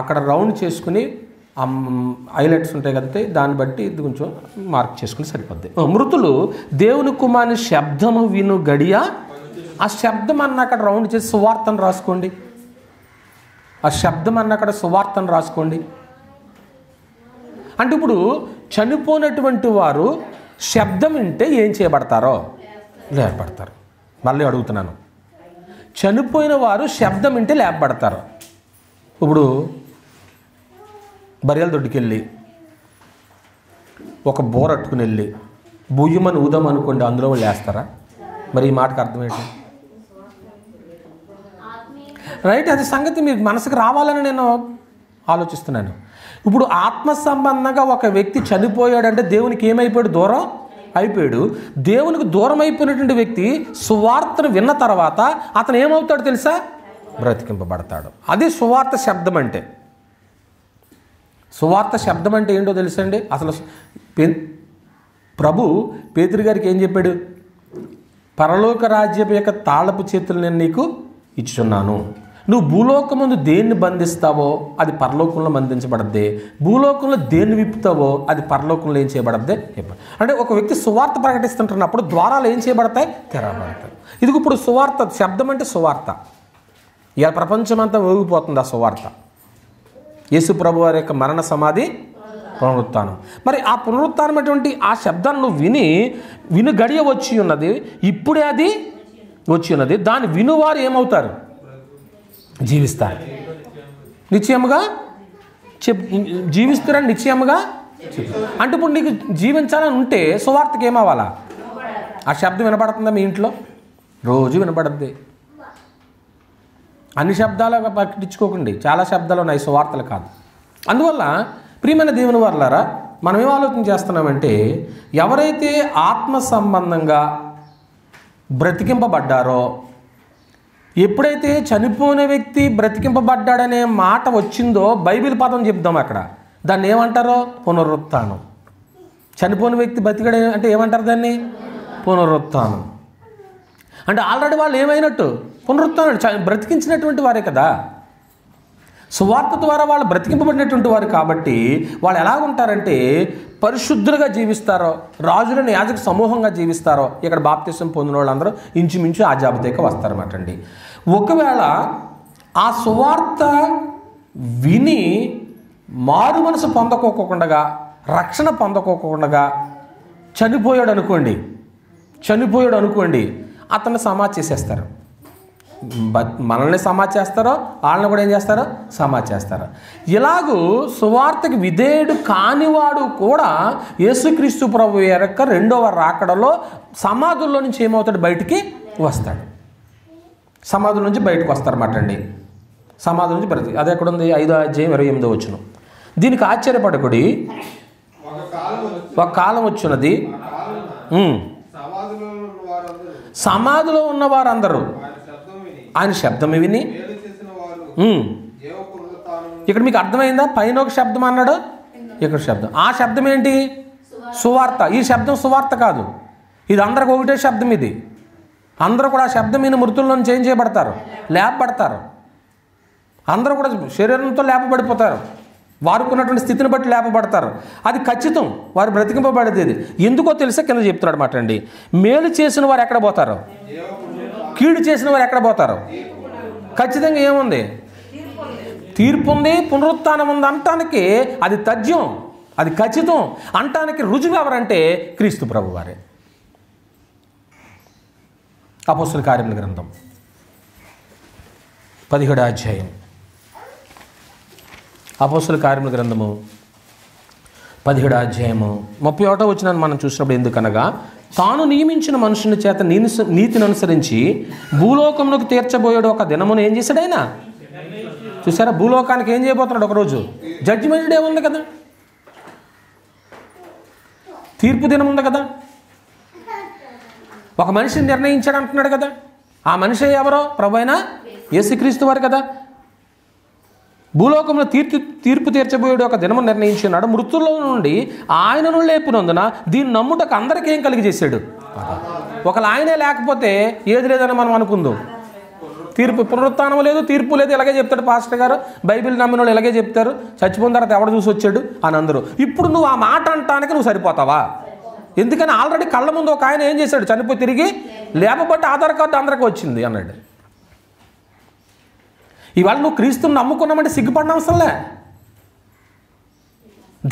అక్కడ రౌండ్ చేసుకుని హైలైట్స్ ఉంటాయి కదా, దాన్ని బట్టి ఇది కొంచెం మార్క్ చేసుకుని సరిపోద్ది. మృతులు దేవుని కుమారుని శబ్దము విను గడియ. ఆ శబ్దం అన్న అక్కడ రౌండ్ చేసి సువార్తను రాసుకోండి. ఆ శబ్దం అన్న అక్కడ సువార్తను రాసుకోండి. అంటే ఇప్పుడు చనిపోయినటువంటి వారు శబ్దం వింటే ఏం చేయబడతారో? లేపబడతారు. మళ్ళీ అడుగుతున్నాను, చనిపోయిన వారు శబ్దం వింటే లేపబడతారు. ఇప్పుడు బరియల దొడ్డుకి వెళ్ళి ఒక బోర్ అట్టుకుని వెళ్ళి బుయ్యమని ఊదాం అనుకోండి, అందులో వాళ్ళు వేస్తారా? మరి ఈ మాటకు అర్థం ఏంటి? రైట్, అది సంగతి మీకు మనసుకు రావాలని నేను ఆలోచిస్తున్నాను. ఇప్పుడు ఆత్మ సంబంధంగా ఒక వ్యక్తి చనిపోయాడంటే దేవునికి ఏమైపోయాడు? దూరం అయిపోయాడు. దేవునికి దూరం అయిపోయినటువంటి వ్యక్తి సువార్తను విన్న తర్వాత అతను ఏమవుతాడు తెలుసా? బ్రతికింపబడతాడు. అది సువార్త శబ్దం అంటే. సువార్త శబ్దం అంటే ఏంటో తెలుసండి? అసలు ప్రభు పేతురు గారికి ఏం చెప్పాడు? పరలోక రాజ్యం యొక్క తాళపు చేతులు నేను నీకు ఇచ్చుచున్నాను. నువ్వు భూలోకముందు దేన్ని బంధిస్తావో అది పరలోకంలో బంధించబడద్దే, భూలోకంలో దేన్ని విప్పుతావో అది పరలోకంలో ఏం చేయబడద్దే. అంటే ఒక వ్యక్తి సువార్త ప్రకటిస్తుంటున్నప్పుడు ద్వారాలు ఏం చేయబడతాయి? తెరవబడతాయి. ఇది ఇప్పుడు సువార్త శబ్దం అంటే సువార్త. ఇక ప్రపంచమంతా ఊగిపోతుంది ఆ సువార్త. యేసు ప్రభు వారి యొక్క మరణ సమాధి పునరుత్థానం. మరి ఆ పునరుత్థానం అటువంటి ఆ శబ్దాన్ని నువ్వు విను గడియ వచ్చి ఉన్నది, ఇప్పుడే అది వచ్చి ఉన్నది. దాన్ని వినువారు ఏమవుతారు? జీవిస్తారు. నిశ్చయముగా జీవిస్తారని నిశ్చయముగా అంటే ఇప్పుడు నీకు జీవించాలని ఉంటే సువార్తకి ఏమవ్వాలా? ఆ శబ్దం వినపడుతుందా మీ ఇంట్లో? రోజు వినపడుద్ది. అన్ని శబ్దాలు పట్టించుకోకండి, చాలా శబ్దాలు ఉన్నాయి, సువార్తలు కాదు. అందువల్ల ప్రియమైన దేవుని వారలారా, మనం ఏం ఆలోచన చేస్తున్నామంటే, ఎవరైతే ఆత్మ సంబంధంగా బ్రతికింపబడ్డారో, ఎప్పుడైతే చనిపోయిన వ్యక్తి బ్రతికింపబడ్డాడనే మాట వచ్చిందో బైబిల్ పదం చెప్దాం అక్కడ. దాన్ని ఏమంటారో? పునరుత్థానం. చనిపోయిన వ్యక్తి బ్రతికాడు అంటే ఏమంటారు దాన్ని? పునరుత్థానం. అంటే ఆల్రెడీ వాళ్ళు ఏమైనట్టు? పునరుత్థానం, బ్రతికించినటువంటి వారే కదా. సువార్త ద్వారా వాళ్ళు బ్రతికింపబడినటువంటి వారు కాబట్టి వాళ్ళు ఎలా ఉంటారంటే పరిశుద్ధులుగా జీవిస్తారో, రాజులను యాజక సమూహంగా జీవిస్తారో, ఇక్కడ బాప్తిసం పొందిన వాళ్ళందరూ ఇంచుమించు ఆ జాబితాకి వస్తారన్నమాట అండి. ఒకవేళ ఆ సువార్త విని మారు మనసు పొందకోకుండా, రక్షణ పొందకోకుండా చనిపోయాడు అనుకోండి, అతన్ని సమాధి చేసేస్తారు. మనల్ని సమాధి చేస్తారో, వాళ్ళని కూడా ఏం చేస్తారో? సమాధి చేస్తారు. ఇలాగూ సువార్తకి విధేయుడు కానివాడు కూడా యేసుక్రీస్తు ప్రభు యొక్క రెండవ రాకడలో సమాధుల్లో నుంచి ఏమవుతాడు? బయటికి వస్తాడు. సమాధుల నుంచి బయటకు వస్తారన్నమాట అండి. సమాధుల నుంచి బ్రతి అది ఎక్కడుంది? 5వ అధ్యాయం 28వ వచనం. దీనికి ఆశ్చర్యపడకుడి, ఒక కాలం వచ్చున్నది, సమాధిలో ఉన్న వారందరూ ఆయన శబ్దం విని. ఇక్కడ మీకు అర్థమైందా? పైన ఒక శబ్దం అన్నాడు, ఇక్కడ శబ్దం. ఆ శబ్దం ఏంటి? సువార్త. ఈ శబ్దం సువార్త కాదు, ఇది అందరికి ఒకటే శబ్దం. ఇది అందరూ కూడా ఆ శబ్దం విని మృతుల్లో నుంచి ఏం చేయబడతారు? లేపబడతారు. అందరూ కూడా శరీరంతో లేపబడిపోతారు, వారుకున్నటువంటి స్థితిని బట్టి లేపబడతారు. అది ఖచ్చితం, వారు బ్రతికింపబడేది. ఎందుకో తెలిసే కింద చెప్తున్నాడు మాట అండి. మేలు చేసిన వారు ఎక్కడ పోతారు? కీడు చేసిన వారు ఎక్కడ పోతారు? ఖచ్చితంగా ఏముంది? తీర్పు ఉంది, పునరుత్థానం ఉంది అంటానికి అది తథ్యం, అది ఖచ్చితం అంటానికి రుజువు ఎవరంటే క్రీస్తు ప్రభు వారే. అపోస్తల కార్యముల గ్రంథం 17వ అధ్యాయం. అపోస్తల కార్యముల గ్రంథము 17వ అధ్యాయము 31వ వచనాన్ని మనం చూసినప్పుడు, ఎందుకనగా తాను నియమించిన మనుషుని చేత నీతిని అనుసరించి భూలోకమునకు తీర్చబోయాడు ఒక దినమును ఏం చేశాడు ఆయన? చూసారా? భూలోకానికి ఏం చేయబోతున్నాడు? ఒకరోజు జడ్జిమెంట్ డే ఉంది కదా, తీర్పు దినం ఉంది కదా. ఒక మనిషిని నిర్ణయించాడు అంటున్నాడు కదా. ఆ మనిషి ఎవరో? ప్రభు అయిన యేసుక్రీస్తు వారు కదా. భూలోకంలో తీర్పు తీర్చబోయాడు ఒక దినము నిర్ణయించున్నాడు. మృతుల్లో నుండి ఆయనను లేపినందున దీన్ని నమ్ముటకు అందరికీ ఏం కలిగజేశాడు? ఒకవేళ ఆయనే లేకపోతే ఏది లేదని మనం అనుకుందాం. తీర్పు, పునరుత్థానం లేదు, తీర్పు లేదు, ఇలాగే చెప్తాడు పాస్టర్ గారు. బైబిల్ నమ్మిన వాళ్ళు ఇలాగే చెప్తారు. చచ్చిపోయిన తర్వాత ఎవడు చూసి వచ్చాడు అని అందరూ. ఇప్పుడు నువ్వు ఆ మాట అంటానికి నువ్వు సరిపోతావా? ఎందుకని ఆల్రెడీ కళ్ళ ముందు ఒక ఆయన ఏం చేశాడు? చనిపోయి తిరిగి లేపబట్టి ఆధార్ కార్డు అందరికీ వచ్చింది అన్నాడు. ఇవాళ నువ్వు క్రీస్తుని నమ్ముకున్నామంటే సిగ్గుపడిన అవసరంలే.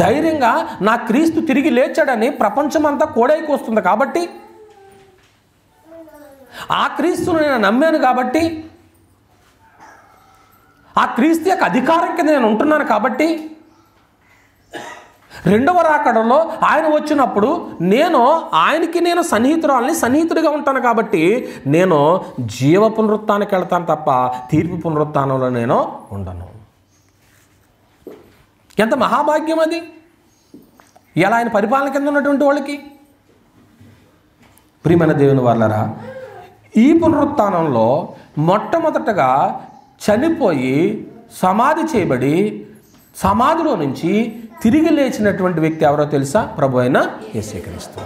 ధైర్యంగా నా క్రీస్తు తిరిగి లేచాడని ప్రపంచమంతా కోడైకి వస్తుంది కాబట్టి, ఆ క్రీస్తుని నేను నమ్మాను కాబట్టి, ఆ క్రీస్తు యొక్క అధికారం కింద నేను ఉంటున్నాను కాబట్టి, రెండవ రాకడలో ఆయన వచ్చినప్పుడు నేను సన్నిహితుడిగా ఉంటాను కాబట్టి నేను జీవ పునరుత్థానానికి వెళ్తాను తప్ప తీర్పు పునరుత్థానంలో నేను ఉండను. ఎంత మహాభాగ్యం అది! ఎలా ఆయన పరిపాలన కింద ఉన్నటువంటి వాళ్ళకి. ప్రియమైన దేవుని వాళ్ళరా, ఈ పునరుత్థానంలో మొట్టమొదటగా చనిపోయి సమాధి చేయబడి సమాధిలో నుంచి తిరిగి లేచినటువంటి వ్యక్తి ఎవరో తెలుసా? ప్రభు అయిన యేసుక్రీస్తు.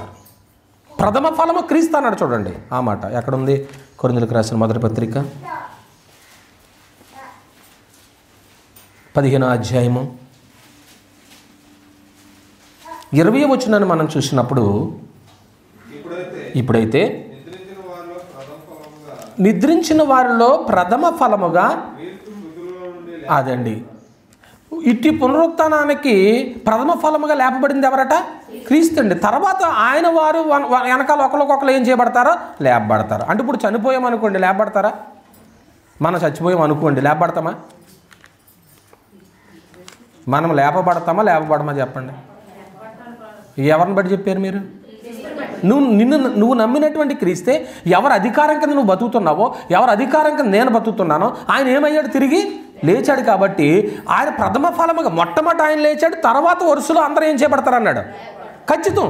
ప్రథమ ఫలము క్రీస్తు అన్నాడు. చూడండి ఆ మాట ఎక్కడుంది? కొరింథీయులకు రాసిన మొదటి పత్రిక 15వ అధ్యాయము 20వ వచనాన్ని మనం చూసినప్పుడు, ఇప్పుడైతే నిద్రించిన వారిలో ప్రథమ ఫలముగా, అదండి ఇట్టి పునరుత్థానానికి ప్రథమ ఫలముగా లేపబడింది ఎవరట? క్రీస్తు అండి. తర్వాత ఆయన వారు వెనకాల ఒకరికొకరు ఏం చేయబడతారో లేపబడతారు. అంటే ఇప్పుడు చనిపోయామనుకోండి లేపబడతారా? మనం చచ్చిపోయాం అనుకోండి లేపబడతామా? మనం లేపబడమా చెప్పండి. ఎవరిని బట్టి చెప్పారు మీరు? నువ్వు నమ్మినటువంటి క్రీస్తే ఎవరి అధికారం కింద నువ్వు బతుకుతున్నావో, ఎవరి అధికారం కింద నేను బతుకుతున్నానో ఆయన ఏమయ్యాడు? తిరిగి లేచాడు. కాబట్టి ఆయన ప్రథమ ఫలముగా మొట్టమొదటి ఆయన లేచాడు, తర్వాత వరుసలో అందరూ ఏం చేయబడతారు అన్నాడు. ఖచ్చితం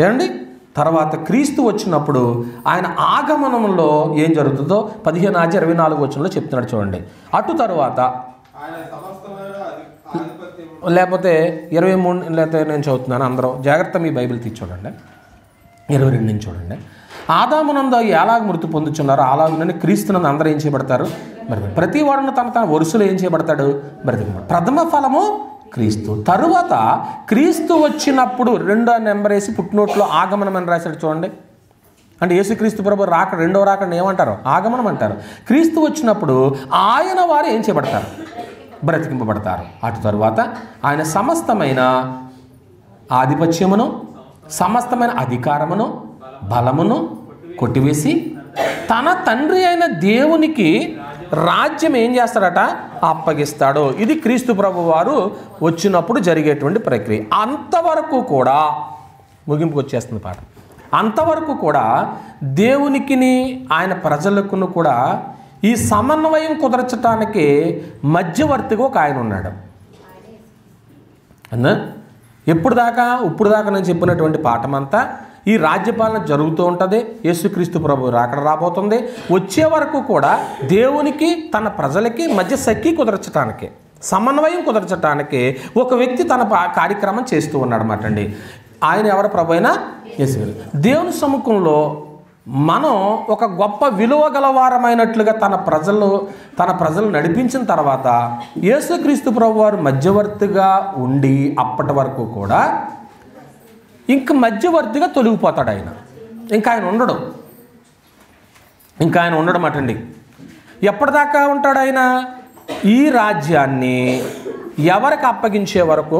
ఏమండి? తర్వాత క్రీస్తు వచ్చినప్పుడు ఆయన ఆగమనంలో ఏం జరుగుతుందో 15-24 చెప్తున్నాడు చూడండి. అటు తర్వాత లేకపోతే 23 లేకపోతే నేను చదువుతున్నాను, అందరూ జాగ్రత్త మీ బైబిల్ తీసి చూడండి. 22 నుంచి చూడండి. ఆదామునందు ఎలాగ మృతి పొందుచున్నారో అలాగనే క్రీస్తునందు అందరూ ఏం చేయబడతారు? మరి ప్రతి వాడును తన వరుసలో ఏం చేయబడతాడు? బ్రతికబడతాడు. ప్రథమ ఫలము క్రీస్తు. తరువాత క్రీస్తు వచ్చినప్పుడు 2వ నెంబర్ వేసి పుట్టినోట్లో ఆగమనం అని రాశాడు చూడండి. అంటే యేసుక్రీస్తు ప్రభు రెండవ రాకడని ఏమంటారు? ఆగమనం అంటారు. క్రీస్తు వచ్చినప్పుడు ఆయన వారు ఏం చేయబడతారు? బ్రతికింపబడతారు. అటు తరువాత ఆయన సమస్తమైన ఆధిపత్యమును, సమస్తమైన అధికారమును, బలమును కొట్టివేసి తన తండ్రి అయిన దేవునికి రాజ్యం ఏం చేస్తాడట? అప్పగిస్తాడు. ఇది క్రీస్తు ప్రభు వారు వచ్చినప్పుడు జరిగేటువంటి ప్రక్రియ. అంతవరకు కూడా ముగింపుకు వచ్చేస్తుంది పాట. అంతవరకు కూడా దేవునికిని ఆయన ప్రజలకును కూడా ఈ సమన్వయం కుదర్చడానికి మధ్యవర్తిగా ఒక ఆయన ఉన్నాడు. అన్నా ఇప్పుడు దాకా నేను చెప్పినటువంటి పాఠమంతా ఈ రాజ్యపాలన జరుగుతూ ఉంటుంది. యేసుక్రీస్తు ప్రభు రాకడ రాబోతుంది. వచ్చే వరకు కూడా దేవునికి తన ప్రజలకి మధ్య సఖ్య కుదర్చడానికి, సమన్వయం కుదర్చడానికి ఒక వ్యక్తి తన కార్యక్రమం చేస్తూ ఉన్నాడు అన్నమాట అండి. ఆయన ఎవరు? ప్రభు అయిన యేసు. దేవుని సముఖంలో మనం ఒక గొప్ప విలువ గలవారమైనట్లుగా తన ప్రజలు నడిపించిన తర్వాత యేసుక్రీస్తు ప్రభు వారు మధ్యవర్తిగా ఉండి అప్పటి వరకు కూడా ఇంక మధ్యవర్తిగా తొలగిపోతాడు ఆయన. ఇంకా ఆయన ఉండడం అటండి. ఎప్పటిదాకా ఉంటాడు ఆయన? ఈ రాజ్యాన్ని ఎవరికి అప్పగించే వరకు,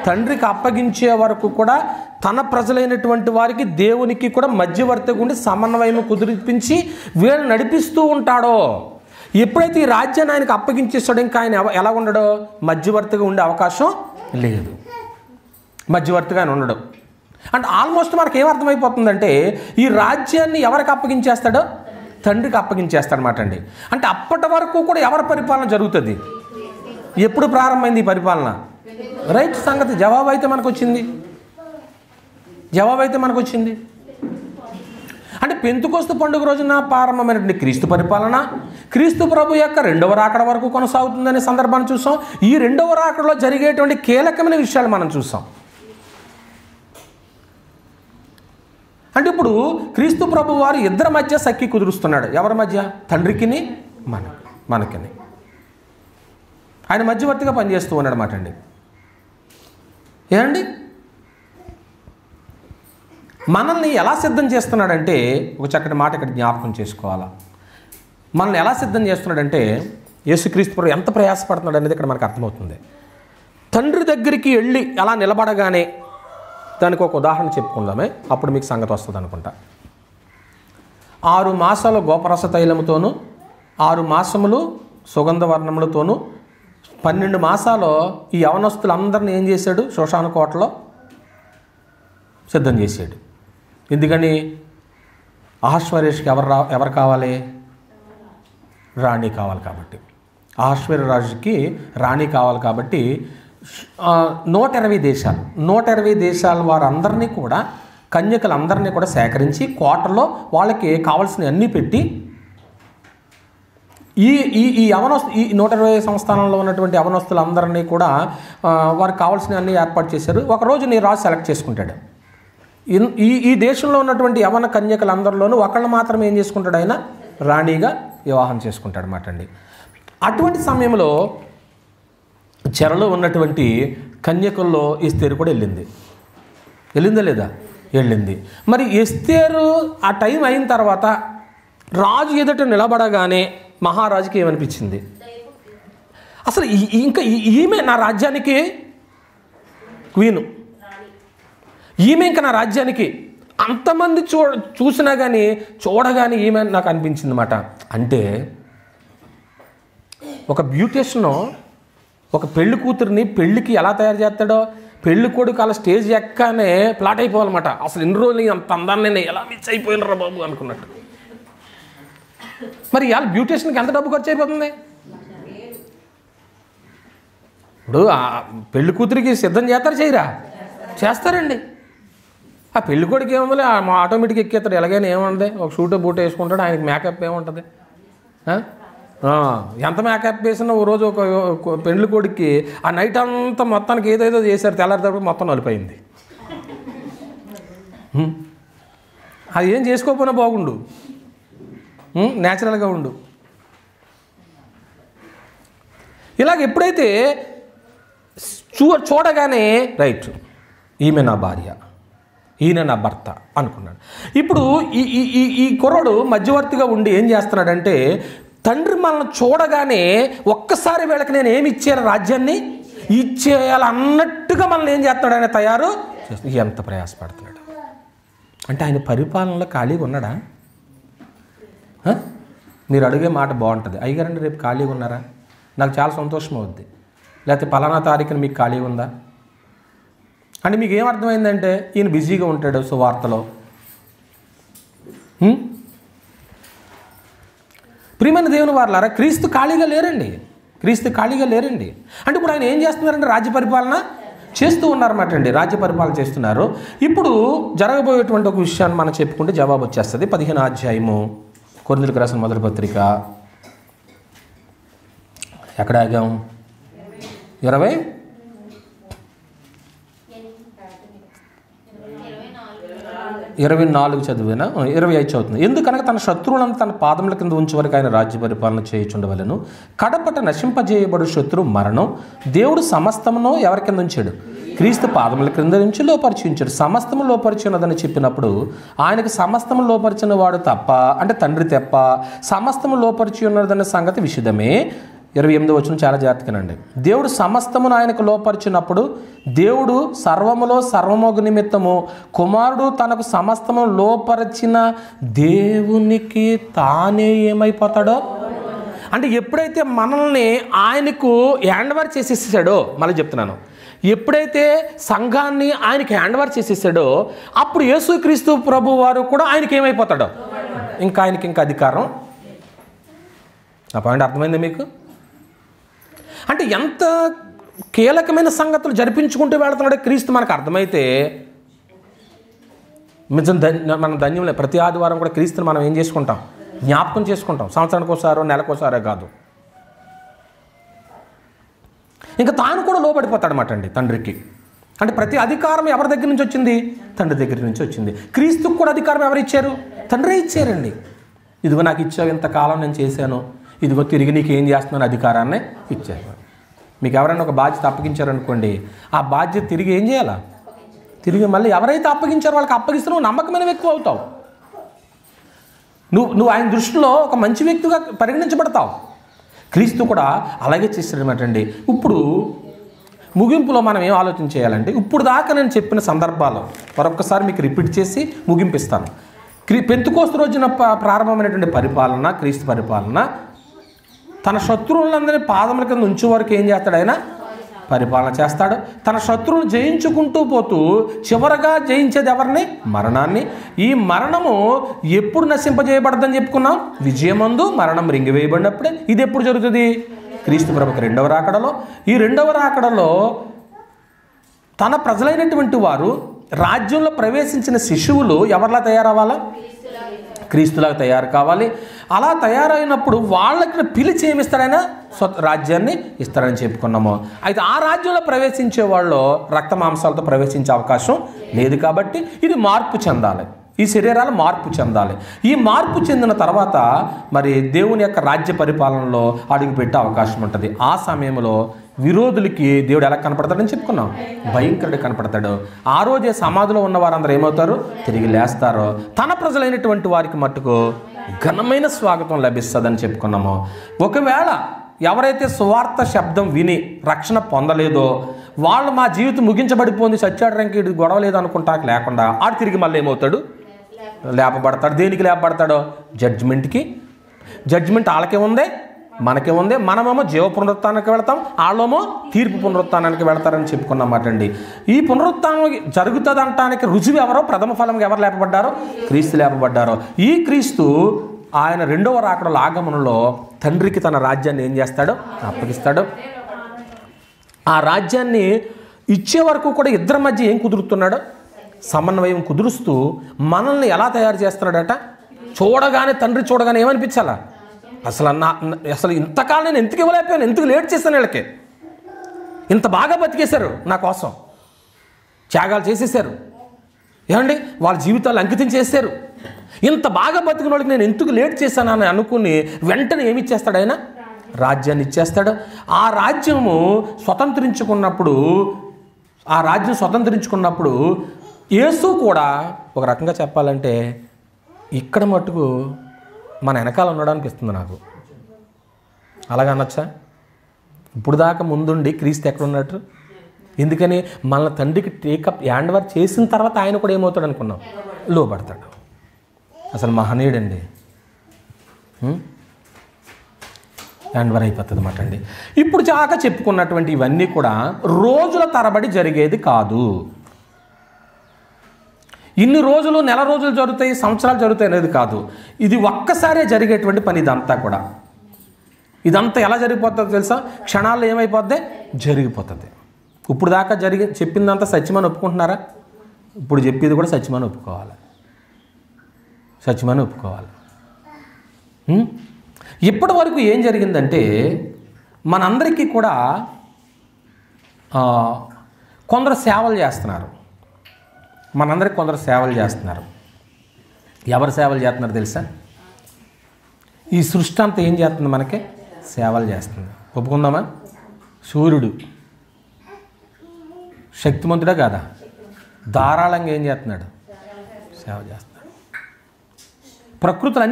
తండ్రికి అప్పగించే వరకు కూడా తన ప్రజలైనటువంటి వారికి దేవునికి కూడా మధ్యవర్తిగా ఉండి సమన్వయం కుదిరిపించి వీళ్ళు నడిపిస్తూ ఉంటాడో, ఎప్పుడైతే ఈ రాజ్యాన్ని ఆయనకు అప్పగించేస్తాడో ఇంకా ఆయన ఎలా ఉండడో? మధ్యవర్తిగా ఉండే అవకాశం లేదు. మధ్యవర్తిగా ఆయన ఉండడు. అంటే ఆల్మోస్ట్ మనకి ఏమర్థమైపోతుందంటే ఈ రాజ్యాన్ని ఎవరికి అప్పగించేస్తాడో? తండ్రికి అప్పగించేస్తాడనమాట అండి. అంటే అప్పటి వరకు కూడా ఎవరి పరిపాలన జరుగుతుంది? ఎప్పుడు ప్రారంభమైంది ఈ పరిపాలన? రైట్ సంగతి జవాబు అయితే మనకు వచ్చింది. అంటే పెంతెకొస్తు పండుగ రోజున ప్రారంభమైనటువంటి క్రీస్తు పరిపాలన క్రీస్తు ప్రభు యొక్క 2వ రాకడ వరకు కొనసాగుతుందనే సందర్భాన్ని చూసాం. ఈ 2వ రాకడలో జరిగేటువంటి కీలకమైన విషయాలు మనం చూసాం. అంటే ఇప్పుడు క్రీస్తు ప్రభు వారు ఇద్దరి మధ్య సఖ్య కుదురుస్తున్నాడు. ఎవరి మధ్య? తండ్రికిని మనకిని. ఆయన మధ్యవర్తిగా పనిచేస్తూ ఉన్నాడు అన్నమాట అండి. ఏమండి? మనల్ని ఎలా సిద్ధం చేస్తున్నాడంటే ఒక చక్కటి మాట ఇక్కడ జ్ఞాపకం చేసుకోవాలా. మనల్ని ఎలా సిద్ధం చేస్తున్నాడంటే యేసుక్రీస్తు ప్రభు ఎంత ప్రయాసపడుతున్నాడు అనేది ఇక్కడ మనకు అర్థమవుతుంది. తండ్రి దగ్గరికి వెళ్ళి ఎలా నిలబడగానే, దానికి ఒక ఉదాహరణ చెప్పుకుందామే, అప్పుడు మీకు సంగతి వస్తుంది అనుకుంటా. 6 మాసాలు గోపరస తైలముతోనూ 6 మాసములు సుగంధ వర్ణములతోనూ 12 మాసాలు ఈ యవనస్తులందరినీ ఏం చేశాడు? శోషాను కోటలో సిద్ధం చేశాడు. ఎందుకని? అహశ్వరేష్కి ఎవరు కావాలి? రాణి కావాలి కాబట్టి. అహశ్వరరాజుకి రాణి కావాలి కాబట్టి 120 దేశాల వారందరినీ కూడా, కన్యకలందరినీ కూడా సేకరించి కోటలో వాళ్ళకి కావాల్సిన అన్నీ పెట్టి ఈ 120 సంస్థానంలో ఉన్నటువంటి యవనస్తులందరినీ కూడా వారికి కావాల్సిన అన్నీ ఏర్పాటు చేశారు. ఒకరోజు నీ రాజు సెలెక్ట్ చేసుకుంటాడు. ఈ దేశంలో ఉన్నటువంటి యవన కన్యకలందరిలోనూ ఒకళ్ళు మాత్రమే ఏం చేసుకుంటాడు? ఆయన రాణిగా వివాహం చేసుకుంటాడు అన్నమాట అండి. అటువంటి సమయంలో చెరలో ఉన్నటువంటి కన్యకల్లో ఎస్తేరు కూడా వెళ్ళిందా లేదా? వెళ్ళింది. మరి ఎస్తేరు ఆ టైం అయిన తర్వాత రాజు ఎదుట నిలబడగానే మహారాజుకి ఏమనిపించింది? అసలు ఇంకా ఈమె నా రాజ్యానికి క్వీను, ఈమె ఇంకా నా రాజ్యానికి. అంతమంది చూసినా కానీ చూడగానే ఈమె నాకు అనిపించింది అన్నమాట. అంటే ఒక బ్యూటిషియను ఒక పెళ్లి కూతురిని పెళ్ళికి ఎలా తయారు చేస్తాడో, పెళ్లి కొడుకు అలా స్టేజ్ ఎక్కనే ప్లాట్ అయిపోవాలన్నమాట. అసలు ఎన్ని రోజులు అంత అందాన్ని నేను ఎలా మిస్ అయిపోయినరా బాబు అనుకున్నట్టు. మరి ఇవాళ బ్యూటిషియన్కి ఎంత డబ్బు ఖర్చు అయిపోతుంది? ఇప్పుడు ఆ పెళ్లి కూతురికి సిద్ధం చేస్తారు, చేయరా? చేస్తారండి. ఆ పెళ్లి కొడుకు ఏముంది, ఆటోమేటిక్ ఎక్కేస్తాడు. ఎలాగైనా ఏముంది, ఒక షూట్ బూట్ వేసుకుంటాడు, ఆయనకి మేకప్ ఏముంటుంది? ఎంత మేకప్ వేసినా ఓ రోజు ఒక పెళ్లి కొడుక్కి ఆ నైట్ అంతా మొత్తానికి ఏదేదో చేశారు, తెల్లారితప్పుడు మొత్తం నలిపోయింది. అది ఏం చేసుకోకపోయినా బాగుండు, న్యాచురల్గా ఉండు. ఇలాగ ఎప్పుడైతే చూడగానే రైట్, ఈమె నా భార్య, ఈయన నా భర్త అనుకున్నాడు. ఇప్పుడు ఈ కుర్రాడు మధ్యవర్తిగా ఉండి ఏం చేస్తున్నాడంటే, తండ్రి మనల్ని చూడగానే ఒక్కసారి వీళ్ళకి నేను ఏమి ఇచ్చాను, రాజ్యాన్ని ఇచ్చేయాలన్నట్టుగా మనల్ని ఏం చేస్తున్నాడు, ఆయన తయారు ఎంత ప్రయాసపడుతున్నాడు. అంటే ఆయన పరిపాలనలో ఖాళీగా ఉన్నాడా? మీరు అడిగే మాట బాగుంటుంది, అయ్యగారండి రేపు ఖాళీగా ఉన్నారా, నాకు చాలా సంతోషం అవుద్ది. లేకపోతే పలానా తారీఖున మీకు ఖాళీ ఉందా అంటే మీకు ఏమర్థమైందంటే ఈయన బిజీగా ఉంటాడు సువార్తలో. ప్రియమైన దేవుని వారలారా, క్రీస్తు ఖాళీగా లేరండి, క్రీస్తు ఖాళీగా లేరండి. అంటే ఇప్పుడు ఆయన ఏం చేస్తున్నారంటే రాజ్య పరిపాలన చేస్తూ ఉన్నారన్నమాట అండి, రాజ్య పరిపాలన చేస్తున్నారు. ఇప్పుడు జరగబోయేటువంటి ఒక విషయాన్ని మనం చెప్పుకుంటే జవాబు వచ్చేస్తుంది. 15వ అధ్యాయము కొరింథీయులకు రాసిన మొదటి పత్రిక, ఎక్కడ ఆగాం? 24 చదివేనా? 25 చదువుతుంది. ఎందుకనగా తన శత్రువులను తన పాదముల కింద ఉంచే వరకు ఆయన రాజ్య పరిపాలన చేయుచుండవలెను. కడపట నశింపజేయబడు శత్రువు మరణం. దేవుడు సమస్తమును ఎవరి కింద ఉంచాడు? క్రీస్తు పాదముల క్రింద నుంచి లోపరిచి ఉంచాడు. సమస్తము లోపరిచి ఉన్నదని చెప్పినప్పుడు ఆయనకు సమస్తము లోపరిచిన వాడు తప్ప, అంటే తండ్రి తప్ప సమస్తము లోపరిచి ఉన్నదన్న సంగతి విషదమే. 28వ వచనం చాలా జాగ్రత్తగానండి. దేవుడు సమస్తమును ఆయనకు లోపరిచినప్పుడు దేవుడు సర్వములో సర్వమోగు నిమిత్తము కుమారుడు తనకు సమస్తము లోపరిచిన దేవునికి తానే ఏమైపోతాడో. అంటే ఎప్పుడైతే మనల్ని ఆయనకు హ్యాండ్ ఓవర్ చేసేసాడో, మళ్ళీ చెప్తున్నాను, ఎప్పుడైతే సంఘాన్ని ఆయనకి హ్యాండ్ ఓవర్ చేసేసాడో అప్పుడు యేసుక్రీస్తు ప్రభు వారు కూడా ఆయనకి ఏమైపోతాడో, ఇంకా ఆయనకి ఇంకా అధికారం. ఆ పాయింట్ అర్థమైందా మీకు? అంటే ఎంత కీలకమైన సంగతులు జరిపించుకుంటూ వెళుతున్నాడో క్రీస్తు మనకు అర్థమైతే నిజం మనం ధన్యంలే. ప్రతి ఆదివారం కూడా క్రీస్తుని మనం ఏం చేసుకుంటాం? జ్ఞాపకం చేసుకుంటాం. సంవత్సరానికి ఒకసారో నెలకోసారో కాదు. ఇంకా తాను కూడా లోబడిపోతాడనమాట అండి తండ్రికి. అంటే ప్రతి అధికారం ఎవరి దగ్గర నుంచి వచ్చింది? తండ్రి దగ్గర నుంచి వచ్చింది. క్రీస్తుకు కూడా అధికారం ఎవరు ఇచ్చారు? తండ్రే ఇచ్చారండి. ఇదిగో నాకు ఇచ్చావు, ఇంతకాలం నేను చేశాను, ఇదిగో తిరిగి నీకు ఏం చేస్తున్నాను అధికారాన్ని ఇచ్చారు. మీకు ఎవరైనా ఒక బాధ్యత అప్పగించారనుకోండి, ఆ బాధ్యత తిరిగి ఏం చేయాలా? తిరిగి మళ్ళీ ఎవరైతే అప్పగించారో వాళ్ళకి అప్పగిస్తే నువ్వు నమ్మకమైన వ్యక్తి అవుతావు. నువ్వు ఆయన దృష్టిలో ఒక మంచి వ్యక్తిగా పరిగణించబడతావు. క్రీస్తు కూడా అలాగే చేశాడనమాట అండి. ఇప్పుడు ముగింపులో మనం ఏం ఆలోచన చేయాలంటే, ఇప్పుడు దాకా నేను చెప్పిన సందర్భాలు మరొకసారి మీకు రిపీట్ చేసి ముగింపిస్తాను. పెంతెకోస్తు రోజున ప్రారంభమైనటువంటి పరిపాలన, క్రీస్తు పరిపాలన, తన శత్రువులందరినీ పాదముల కింద ఉంచే వరకు ఏం చేస్తాడు? ఆయన పరిపాలన చేస్తాడు. తన శత్రువులు జయించుకుంటూ పోతూ చివరగా జయించేది ఎవరిని? మరణాన్ని. ఈ మరణము ఎప్పుడు నశింపజేయబడదని చెప్పుకున్నాం? విజయమందు మరణం రింగివేయబడినప్పుడే. ఇది ఎప్పుడు జరుగుతుంది? క్రీస్తు ప్రభుకి 2వ రాకడలో. ఈ 2వ రాకడలో తన ప్రజలైనటువంటి వారు రాజ్యంలో ప్రవేశించిన శిశువులు ఎవరిలా తయారవ్వాలా? క్రీస్తులాగా తయారు కావాలి. అలా తయారైనప్పుడు వాళ్ళకి పిలిచి ఏమిస్తాడైనా రాజ్యాన్ని ఇస్తాడని చెప్పుకున్నాము. అయితే ఆ రాజ్యంలో ప్రవేశించే వాళ్ళు రక్త మాంసాలతో ప్రవేశించే అవకాశం లేదు. కాబట్టి ఇది మార్పు చెందాలి, ఈ శరీరాలు మార్పు చెందాలి. ఈ మార్పు చెందిన తర్వాత మరి దేవుని యొక్క రాజ్య పరిపాలనలో అడుగుపెట్టే అవకాశం ఉంటుంది. ఆ సమయంలో విరోధులకి దేవుడు ఎలా కనపడతాడని చెప్పుకున్నాం? భయంకరుడు కనపడతాడు. ఆ రోజే సమాధిలో ఉన్న వారందరూ ఏమవుతారు? తిరిగి లేస్తారు. తన ప్రజలైనటువంటి వారికి మట్టుకు ఘనమైన స్వాగతం లభిస్తుందని చెప్పుకున్నాము. ఒకవేళ ఎవరైతే సువార్త శబ్దం విని రక్షణ పొందలేదో వాళ్ళు మా జీవితం ముగించబడిపోయింది, సత్యాడ్రంకి గొడవ లేదు అనుకుంటాక లేకుండా ఆడు తిరిగి మళ్ళీ ఏమవుతాడు? లేపబడతాడు. దేనికి లేపబడతాడో? జడ్జిమెంట్కి. జడ్జిమెంట్ వాళ్ళకే ఉంది, మనకే ఉంది. మనమేమో జీవ పునరుత్థానానికి వెళతాం, వాళ్ళేమో తీర్పు పునరుత్థానానికి వెళతారని చెప్పుకున్నమాట అండి. ఈ పునరుత్థానం జరుగుతుంది అనటానికి రుజువు ఎవరో? ప్రథమ ఫలంగా ఎవరు లేపబడ్డారో? క్రీస్తు లేపబడ్డారో. ఈ క్రీస్తు ఆయన రెండవ రాకడలో ఆగమనంలో తండ్రికి తన రాజ్యాన్ని ఏం చేస్తాడో? అప్పగిస్తాడు. ఆ రాజ్యాన్ని ఇచ్చే వరకు కూడా ఇద్దరి మధ్య ఏం కుదురుతున్నాడో? సమన్వయం కుదురుస్తూ మనల్ని ఎలా తయారు చేస్తున్నాడట? చూడగానే తండ్రి చూడగానే ఏమనిపించాలా? అసలు ఇంతకాలం నేను ఎందుకు ఇవ్వలేకపోయాను, ఎందుకు లేట్ చేశాను, వీళ్ళకి ఇంత బాగా బతికేశారు, నా కోసం త్యాగాలు చేసేసారు, ఏమండి వాళ్ళ జీవితాలు అంకితం చేశారు, ఇంత బాగా బతికిన వాళ్ళకి నేను ఎందుకు లేట్ చేశానని అనుకుని వెంటనే ఏమి ఇచ్చేస్తాడు? ఆయన రాజ్యాన్ని ఇచ్చేస్తాడు. ఆ రాజ్యము స్వతంత్రించుకున్నప్పుడు యేసు కూడా ఒక రకంగా చెప్పాలంటే ఇక్కడ మట్టుకు మన వెనకాల ఉన్నాడు అనిపిస్తుంది నాకు. అలాగనొచ్చా? ఇప్పుడు దాకా ముందుండి క్రీస్తు ఎక్కడ ఉన్నట్టు? ఎందుకని? మన తండ్రికి టేకప్ హ్యాండ్ ఓవర్ చేసిన తర్వాత ఆయన కూడా ఏమవుతాడు అనుకున్నాం? లోబడతాడు. అసలు మహనీయుడండి. హ్యాండ్ ఓవర్ అయిపోతుంది అన్నమాట అండి. ఇప్పుడు చాక చెప్పుకున్నటువంటి ఇవన్నీ కూడా రోజుల తరబడి జరిగేది కాదు. ఇన్ని రోజులు, నెల రోజులు జరుగుతాయి, సంవత్సరాలు జరుగుతాయి అనేది కాదు. ఇది ఒక్కసారే జరిగేటువంటి పని. ఇదంతా ఎలా జరిగిపోతుందో తెలుసా? క్షణాల్లో ఏమైపోద్ది? జరిగిపోతుంది. ఇప్పుడు దాకా చెప్పిందంతా సత్యమని ఒప్పుకుంటున్నారా? ఇప్పుడు చెప్పేది కూడా సత్యమని ఒప్పుకోవాలి. ఇప్పటి వరకు ఏం జరిగిందంటే మనందరికీ కూడా కొందరు సేవలు చేస్తున్నారు. ఎవరు సేవలు చేస్తున్నారు తెలుసా? ఈ సృష్టి అంతా ఏం చేస్తుంది? మనకి సేవలు చేస్తుంది. ఒప్పుకుందామా? సూర్యుడు శక్తిమంతుడా కాదా? ధారాళంగా ఏం చేస్తున్నాడు? సేవ చేస్తున్నాడు. ప్రకృతిలో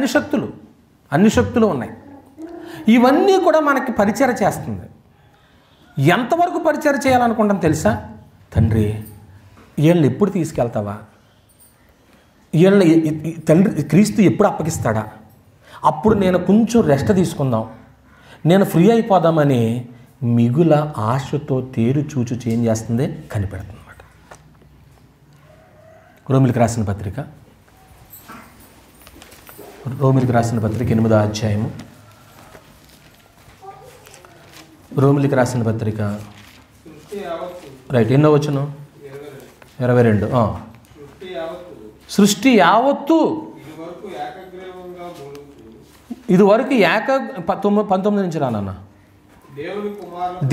అన్ని శక్తులు ఉన్నాయి. ఇవన్నీ కూడా మనకి పరిచయం చేస్తుంది. ఎంతవరకు పరిచయం చేయాలనుకుంటాం తెలుసా? తండ్రి వీళ్ళని ఎప్పుడు తీసుకెళ్తావా? వీళ్ళని తండ్రి క్రీస్తు ఎప్పుడు అప్పగిస్తాడా? అప్పుడు నేను కొంచెం రెస్ట్ తీసుకుందాం, నేను ఫ్రీ అయిపోదామని మిగుల ఆశతో తేరు చూచు చేంజ్ చేస్తుంది, కనిపెడుతుంది అన్నమాట. రోమిలికి రాసిన పత్రిక 8వ అధ్యాయము. రోమిలికి రాసిన పత్రిక రైట్, ఎన్నో వచనం? 22. సృష్టి యావత్తు ఇదివరకు 19 నుంచి రానన్న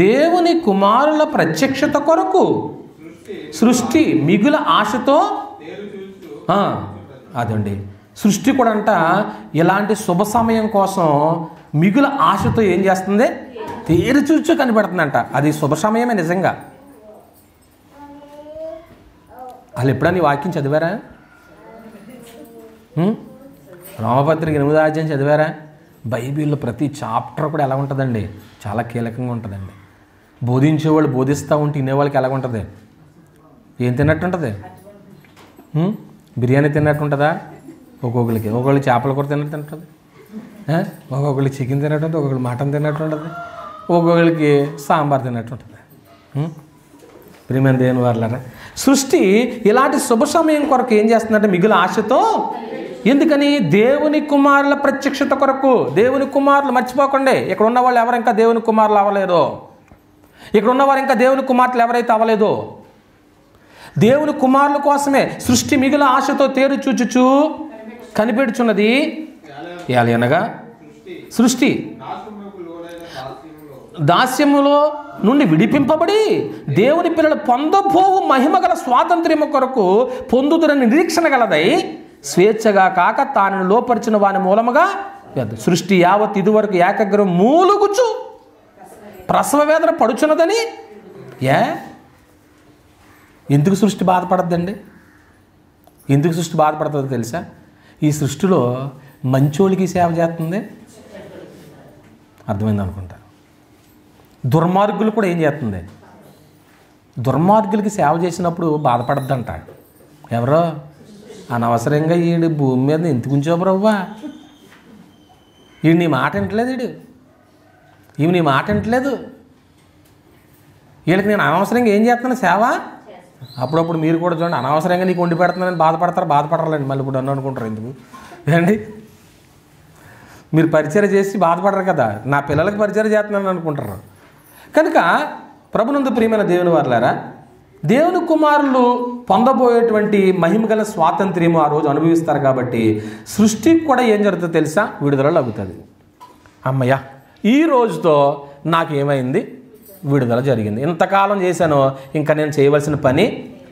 దేవుని కుమారుల ప్రత్యక్షత కొరకు సృష్టి మిగుల ఆశతో అదండి. సృష్టి కూడా అంట ఇలాంటి శుభ సమయం కోసం మిగుల ఆశతో ఏం చేస్తుంది? తేరు చూచు కనిపెడుతుందంట. అది శుభ సమయమే నిజంగా. వాళ్ళు ఎప్పుడన్నా ఈ వాక్యం చదివారా? రోమపత్రిక 8వ అధ్యాయం చదివారా? బైబిల్లో ప్రతి చాప్టర్ కూడా ఎలా ఉంటుందండి? చాలా కీలకంగా ఉంటుందండి. బోధించేవాళ్ళు బోధిస్తూ ఉంటే వినేవాళ్ళకి ఎలా ఉంటుంది? ఏం తిన్నట్టు ఉంటుంది? బిర్యానీ తిన్నట్టు ఉంటుందా? ఒక్కొక్కరికి చేపల కూర తిన్నట్టు ఉంటుంది, ఒక్కొక్కరికి చికెన్ తిన్నట్టు ఉంటుంది, ఒక్కొక్కరికి మటన్ తిన్నట్టు ఉంటుంది, ఒక్కొక్కరికి సాంబార్ తిన్నట్టు ఉంటుంది. ప్రియమైన దేవుని వారలారా, సృష్టి ఇలాంటి శుభ సమయం కొరకు ఏం చేస్తుందంటే మిగుల ఆశతో. ఎందుకని? దేవుని కుమారుల ప్రత్యక్షత కొరకు. దేవుని కుమారులు మర్చిపోకండి, ఇక్కడ ఉన్న వాళ్ళు ఎవరు ఇంకా దేవుని కుమారులు అవ్వలేదో, ఇక్కడ ఉన్నవారు ఇంకా దేవుని కుమార్తెలు ఎవరైతే అవ్వలేదో, దేవుని కుమారుల కోసమే సృష్టి మిగుల ఆశతో తేరు చూచుచు కనిపెడుచున్నది. అనగా సృష్టి దాస్యములో నుండి విడిపింపబడి దేవుని పిల్లలు పొందబోవు మహిమగల స్వాతంత్ర్యము కొరకు పొందుతున్న నిరీక్షణ గలదై స్వేచ్ఛగా కాక తాను లోపరిచిన వాని మూలముగా సృష్టి యావత్ ఇదివరకు ఏకగ్రం మూలుగుచు ప్రసవ వేదన పడుచున్నదని. ఎందుకు సృష్టి బాధపడద్దండి? ఎందుకు సృష్టి బాధపడుతుందో తెలుసా? ఈ సృష్టిలో మంచోళ్ళకి సేవ చేస్తుంది. అర్థమైంది అనుకుంటా. దుర్మార్గులు కూడా ఏం చేస్తుంది? దుర్మార్గులకి సేవ చేసినప్పుడు బాధపడద్దంట. ఎవరో అనవసరంగా వీడు భూమి మీద ఎందుకు ఉంచావు బ్రవ్వా, వీడు నీ మాట వింటలేదు, ఇవి నీ మాట వింటలేదు, వీళ్ళకి నేను అనవసరంగా ఏం చేస్తున్నాను సేవ. అప్పుడప్పుడు మీరు కూడా చూడండి, అనవసరంగా నీకు వండి పెడుతున్నానని బాధపడరండి. మళ్ళీ ఇప్పుడు అనుకుంటారు ఎందుకు ఏండి? మీరు పరిచయం చేసి బాధపడరు కదా, నా పిల్లలకు పరిచయం చేస్తున్నాను అనుకుంటారు. కనుక ప్రభునందు ప్రియమైన దేవుని వారలారా, దేవుని కుమారులు పొందబోయేటువంటి మహిమగల స్వాతంత్ర్యము ఆ రోజు అనుభవిస్తారు. కాబట్టి సృష్టికి కూడా ఏం జరుగుతుందో తెలుసా? విడుదల లగుతుంది. అమ్మయ్య, ఈ రోజుతో నాకేమైంది? విడుదల జరిగింది. ఇంతకాలం చేశాను, ఇంకా నేను చేయవలసిన పని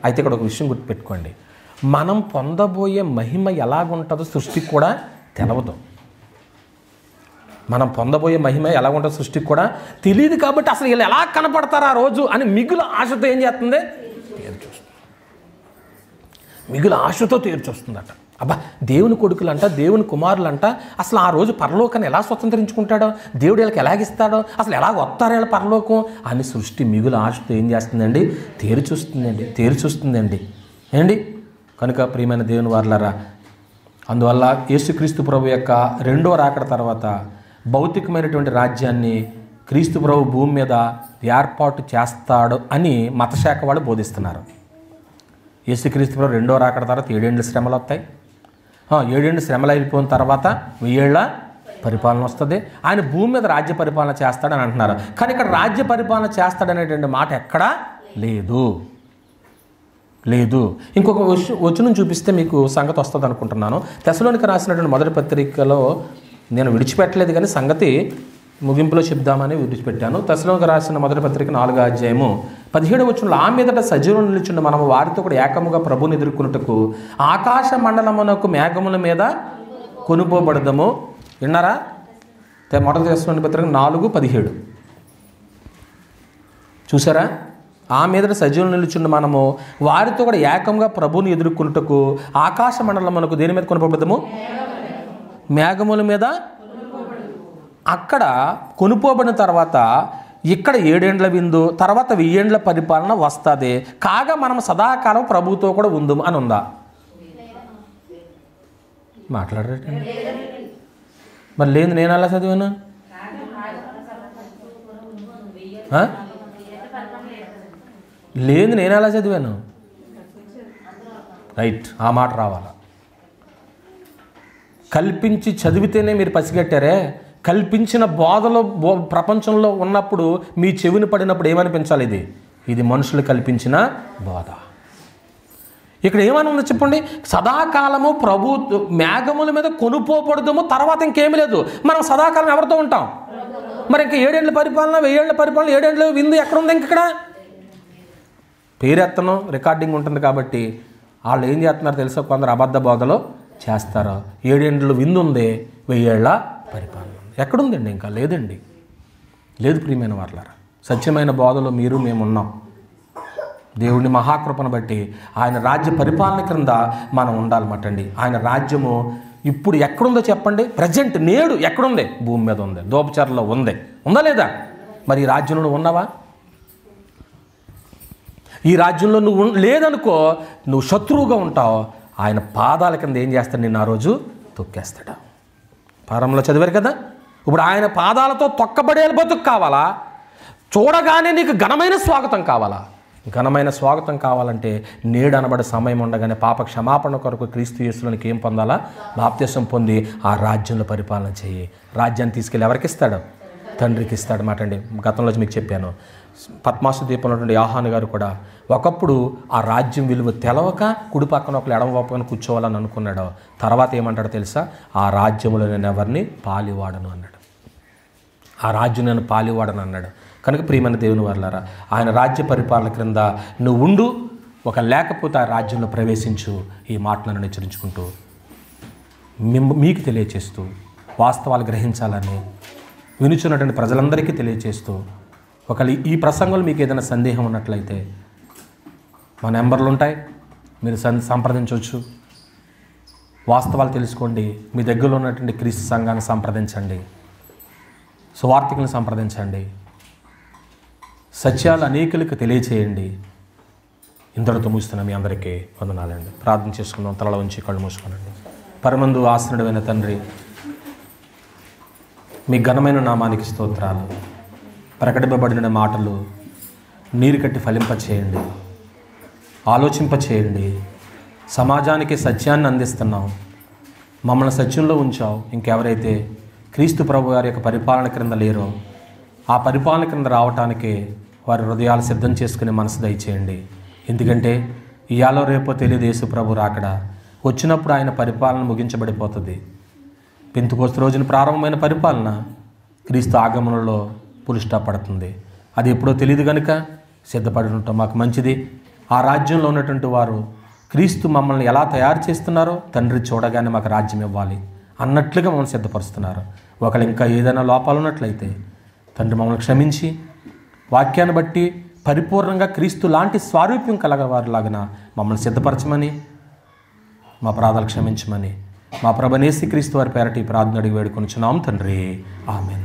అయితే. ఇక్కడ ఒక విషయం గుర్తుపెట్టుకోండి, మనం పొందబోయే మహిమ ఎలాగుంటుందో సృష్టికి కూడా తెలవదు. మనం పొందబోయే మహిమ ఎలాగుంటుందో సృష్టికి కూడా తెలియదు. కాబట్టి అసలు వీళ్ళు ఎలా కనపడతారు ఆ రోజు అని మిగులు ఆశతో ఏం చేస్తుంది? మిగులు ఆశతో తీర్చొస్తుందట. అబ్బా, దేవుని కొడుకులంట, దేవుని కుమారులంట, అసలు ఆ రోజు పరలోకాన్ని ఎలా స్వతంత్రించుకుంటాడో, దేవుడు వీళ్ళకి ఎలాగిస్తాడో, అసలు ఎలా వస్తారో వీళ్ళ పరలోకం అని సృష్టి మిగులు ఆశతో ఏం చేస్తుందండి? తేరుచూస్తుందండి ఏండి. కనుక ప్రియమైన దేవుని వారలారా, అందువల్ల యేసుక్రీస్తు ప్రభు యొక్క రెండవ రాకడ తర్వాత భౌతికమైనటువంటి రాజ్యాన్ని క్రీస్తు ప్రభు భూమి మీద ఏర్పాటు చేస్తాడు అని మతశాఖ వాళ్ళు బోధిస్తున్నారు. యేసుక్రీస్తు ప్రభు రెండవ రాకడ తర్వాత 7 ఏళ్ళ శ్రమలు వస్తాయి. 7 ఏళ్ళు శ్రమలు అయిపోయిన తర్వాత 1000 ఏళ్ళ పరిపాలన వస్తుంది. ఆయన భూమి మీద రాజ్య పరిపాలన చేస్తాడని అంటున్నారు. కానీ ఇక్కడ రాజ్య పరిపాలన చేస్తాడనేటువంటి మాట ఎక్కడా లేదు. ఇంకొక వచనం చూపిస్తే మీకు సంగతి వస్తుంది అనుకుంటున్నాను. తెస్సలోనికీ రాసినటువంటి మొదటి పత్రికలో నేను విడిచిపెట్టలేదు, కానీ సంగతి ముగింపులో చెప్దామని విడిచిపెట్టాను. తెస్సలోనికీ రాసిన మొదటి పత్రిక 4వ అధ్యాయము 17వ వచనంలో, ఆ మీదట సజీవులు నిలిచుండి మనము వారితో కూడా ఏకముగా ప్రభుని ఎదుర్కొనుటకు ఆకాశ మండలమునకు మేఘముల మీద కొనుపోబడదము. విన్నారా? మొదటి తెస్సలోనికీ పత్రిక 4:17 చూసారా? ఆ మీదట సజీవులు నిలుచుండి మనము వారితో కూడా ఏకంగా ప్రభుని ఎదుర్కొనుటకు ఆకాశ మండలమునకు దేని మీద కొనుపోబడదము? మేఘముల మీద. అక్కడ కొనుపోబడిన తర్వాత ఇక్కడ 7 ఏండ్ల విందు, తర్వాత 1000 ఏండ్ల పరిపాలన వస్తుంది. కాగా మనం సదాకాలం ప్రభుతో కూడా ఉందాము అని ఉందా? మాట్లాడరేటండి. మరి లేదు, నేను అలా చదివాను. లేదు, నేను ఎలా చదివాను? రైట్, ఆ మాట రావాలా. కల్పించి చదివితేనే మీరు పసిగట్టారే. కల్పించిన బోధలో ప్రపంచంలో ఉన్నప్పుడు మీ చెవిని పడినప్పుడు ఏమనిపించాలి? ఇది మనుషులు కల్పించిన బోధ. ఇక్కడ ఏమని ఉందో చెప్పండి? సదాకాలము ప్రభు మేఘముల మీద కొనుపోబడదాము, తర్వాత ఇంకేమీ లేదు. మనం సదాకాలం ఎవరితో ఉంటాం? మరి ఇంకా 7 ఏళ్ళ పరిపాలన, 1000 ఏళ్ళ పరిపాలన, 7 ఏళ్ళ విందు ఎక్కడ ఉంది? ఇంక ఇక్కడ పేరెత్తను రికార్డింగ్ ఉంటుంది. కాబట్టి వాళ్ళు ఏం చేస్తున్నారు తెలుసా? కొందరు అబద్ధ బోధలో చేస్తారు. 7 ఏండ్లు విందు ఉంది, 1000 ఏళ్ళ పరిపాలన ఎక్కడుందండి? ఇంకా లేదండి. లేదు ప్రియమైన వారలారా, సత్యమైన బోధలో మీరు మేము ఉన్నాం. దేవుని మహాకృపను బట్టి ఆయన రాజ్య పరిపాలన క్రింద మనం ఉండాలన్నమాటండి. ఆయన రాజ్యము ఇప్పుడు ఎక్కడుందో చెప్పండి? ప్రజెంట్ నేడు ఎక్కడుంది? భూమి మీద ఉంది, దోపచర్లో ఉంది. ఉందా లేదా? మరి ఈ రాజ్యంలో నువ్వు ఉన్నావా? ఈ రాజ్యంలో నువ్వు లేదనుకో, నువ్వు శత్రువుగా ఉంటావు. ఆయన పాదాల కింద ఏం చేస్తాడు? నిన్ను ఆ రోజు తొక్కేస్తాడు. పారంలో చదివారు కదా. ఇప్పుడు ఆయన పాదాలతో తొక్కబడే బతుకు కావాలా? చూడగానే నీకు ఘనమైన స్వాగతం కావాలా? ఘనమైన స్వాగతం కావాలంటే నేడు అనబడే సమయం ఉండగానే పాప క్షమాపణ కొరకు క్రీస్తు యేసులోనికి ఏం పొందాలా? బాప్తిసం పొంది ఆ రాజ్యంలో పరిపాలన చేయి. రాజ్యాన్ని తీసుకెళ్ళి ఎవరికి ఇస్తాడు? తండ్రికి ఇస్తాడు మాట అండి. గతంలో మీకు చెప్పాను, పద్మాసు దీపంలో ఉన్నటువంటి యోహాను గారు కూడా ఒకప్పుడు ఆ రాజ్యం విలువ తెలవక కుడి పక్కన ఒకళ్ళు ఎడమ పక్కన కూర్చోవాలని అనుకున్నాడు. తర్వాత ఏమంటాడో తెలుసా? ఆ రాజ్యంలో నేను ఎవరిని పాలివాడను అన్నాడు. ఆ రాజ్యం నేను పాలివాడను అన్నాడు. కనుక ప్రియమైన దేవుని వారలారా, ఆయన రాజ్య పరిపాలన క్రింద నువ్వు ఉండు, ఒక లేకపోతే ఆ రాజ్యంలో ప్రవేశించు. ఈ మాటలను హెచ్చరించుకుంటూ మీకు తెలియచేస్తూ వాస్తవాలు గ్రహించాలని వినుచున్నటువంటి ప్రజలందరికీ తెలియచేస్తూ, ఒకవేళ ఈ ప్రసంగంలో మీకు ఏదైనా సందేహం ఉన్నట్లయితే మా నెంబర్లు ఉంటాయి, మీరు సంప్రదించవచ్చు. వాస్తవాలు తెలుసుకోండి. మీ దగ్గరలో ఉన్నటువంటి క్రీస్తు సంఘాన్ని సంప్రదించండి, సువార్థికులను సంప్రదించండి. సత్యాలు అనేకులకు తెలియచేయండి. ఇంతటితో ముగిస్తున్న మీ అందరికీ వందనాలండి. ప్రార్థన చేసుకుందాం. తలలో ఉంచి కళ్ళు మూసుకోనండి. పరమందు ఆసనుడైన తండ్రి, మీ ఘనమైన నామానికి స్తోత్రాలు. ప్రకటింపబడిన మాటలు నీరు కట్టి ఫలింపచేయండి, ఆలోచింపచేయండి. సమాజానికి సత్యాన్ని అందిస్తున్నాం, మమ్మల్ని సత్యంలో ఉంచావు. ఇంకెవరైతే క్రీస్తు ప్రభు వారి యొక్క పరిపాలన క్రింద లేరో ఆ పరిపాలన క్రింద రావటానికి వారి హృదయాలు సిద్ధం చేసుకునే మనసు దయచేయండి. ఎందుకంటే ఇయాలో రేపో తెలియదు యేసు ప్రభు రాకడా. వచ్చినప్పుడు ఆయన పరిపాలన ముగించబడిపోతుంది. పెంతెకోస్తు రోజున ప్రారంభమైన పరిపాలన క్రీస్తు ఆగమనంలో పులి స్టాప్ పడుతుంది. అది ఎప్పుడో తెలియదు కనుక సిద్ధపడి ఉంటాం. మాకు మంచిది. ఆ రాజ్యంలో ఉన్నటువంటి వారు క్రీస్తు మమ్మల్ని ఎలా తయారు చేస్తున్నారో తండ్రి చూడగానే మాకు రాజ్యం ఇవ్వాలి అన్నట్లుగా మమ్మల్ని సిద్ధపరుస్తున్నారు. ఒకళ్ళు ఇంకా ఏదైనా లోపాలు ఉన్నట్లయితే తండ్రి మమ్మల్ని క్షమించి వాక్యాన్ని బట్టి పరిపూర్ణంగా క్రీస్తు లాంటి స్వారూప్యం కలగవారిలాగా మమ్మల్ని సిద్ధపరచమని, మా అపరాధాలు క్షమించమని మా ప్రభువైన యేసు క్రీస్తు వారి పేరటి ప్రార్థన అడిగి వేడుకొనుచున్నాం తండ్రి. ఆమేన్.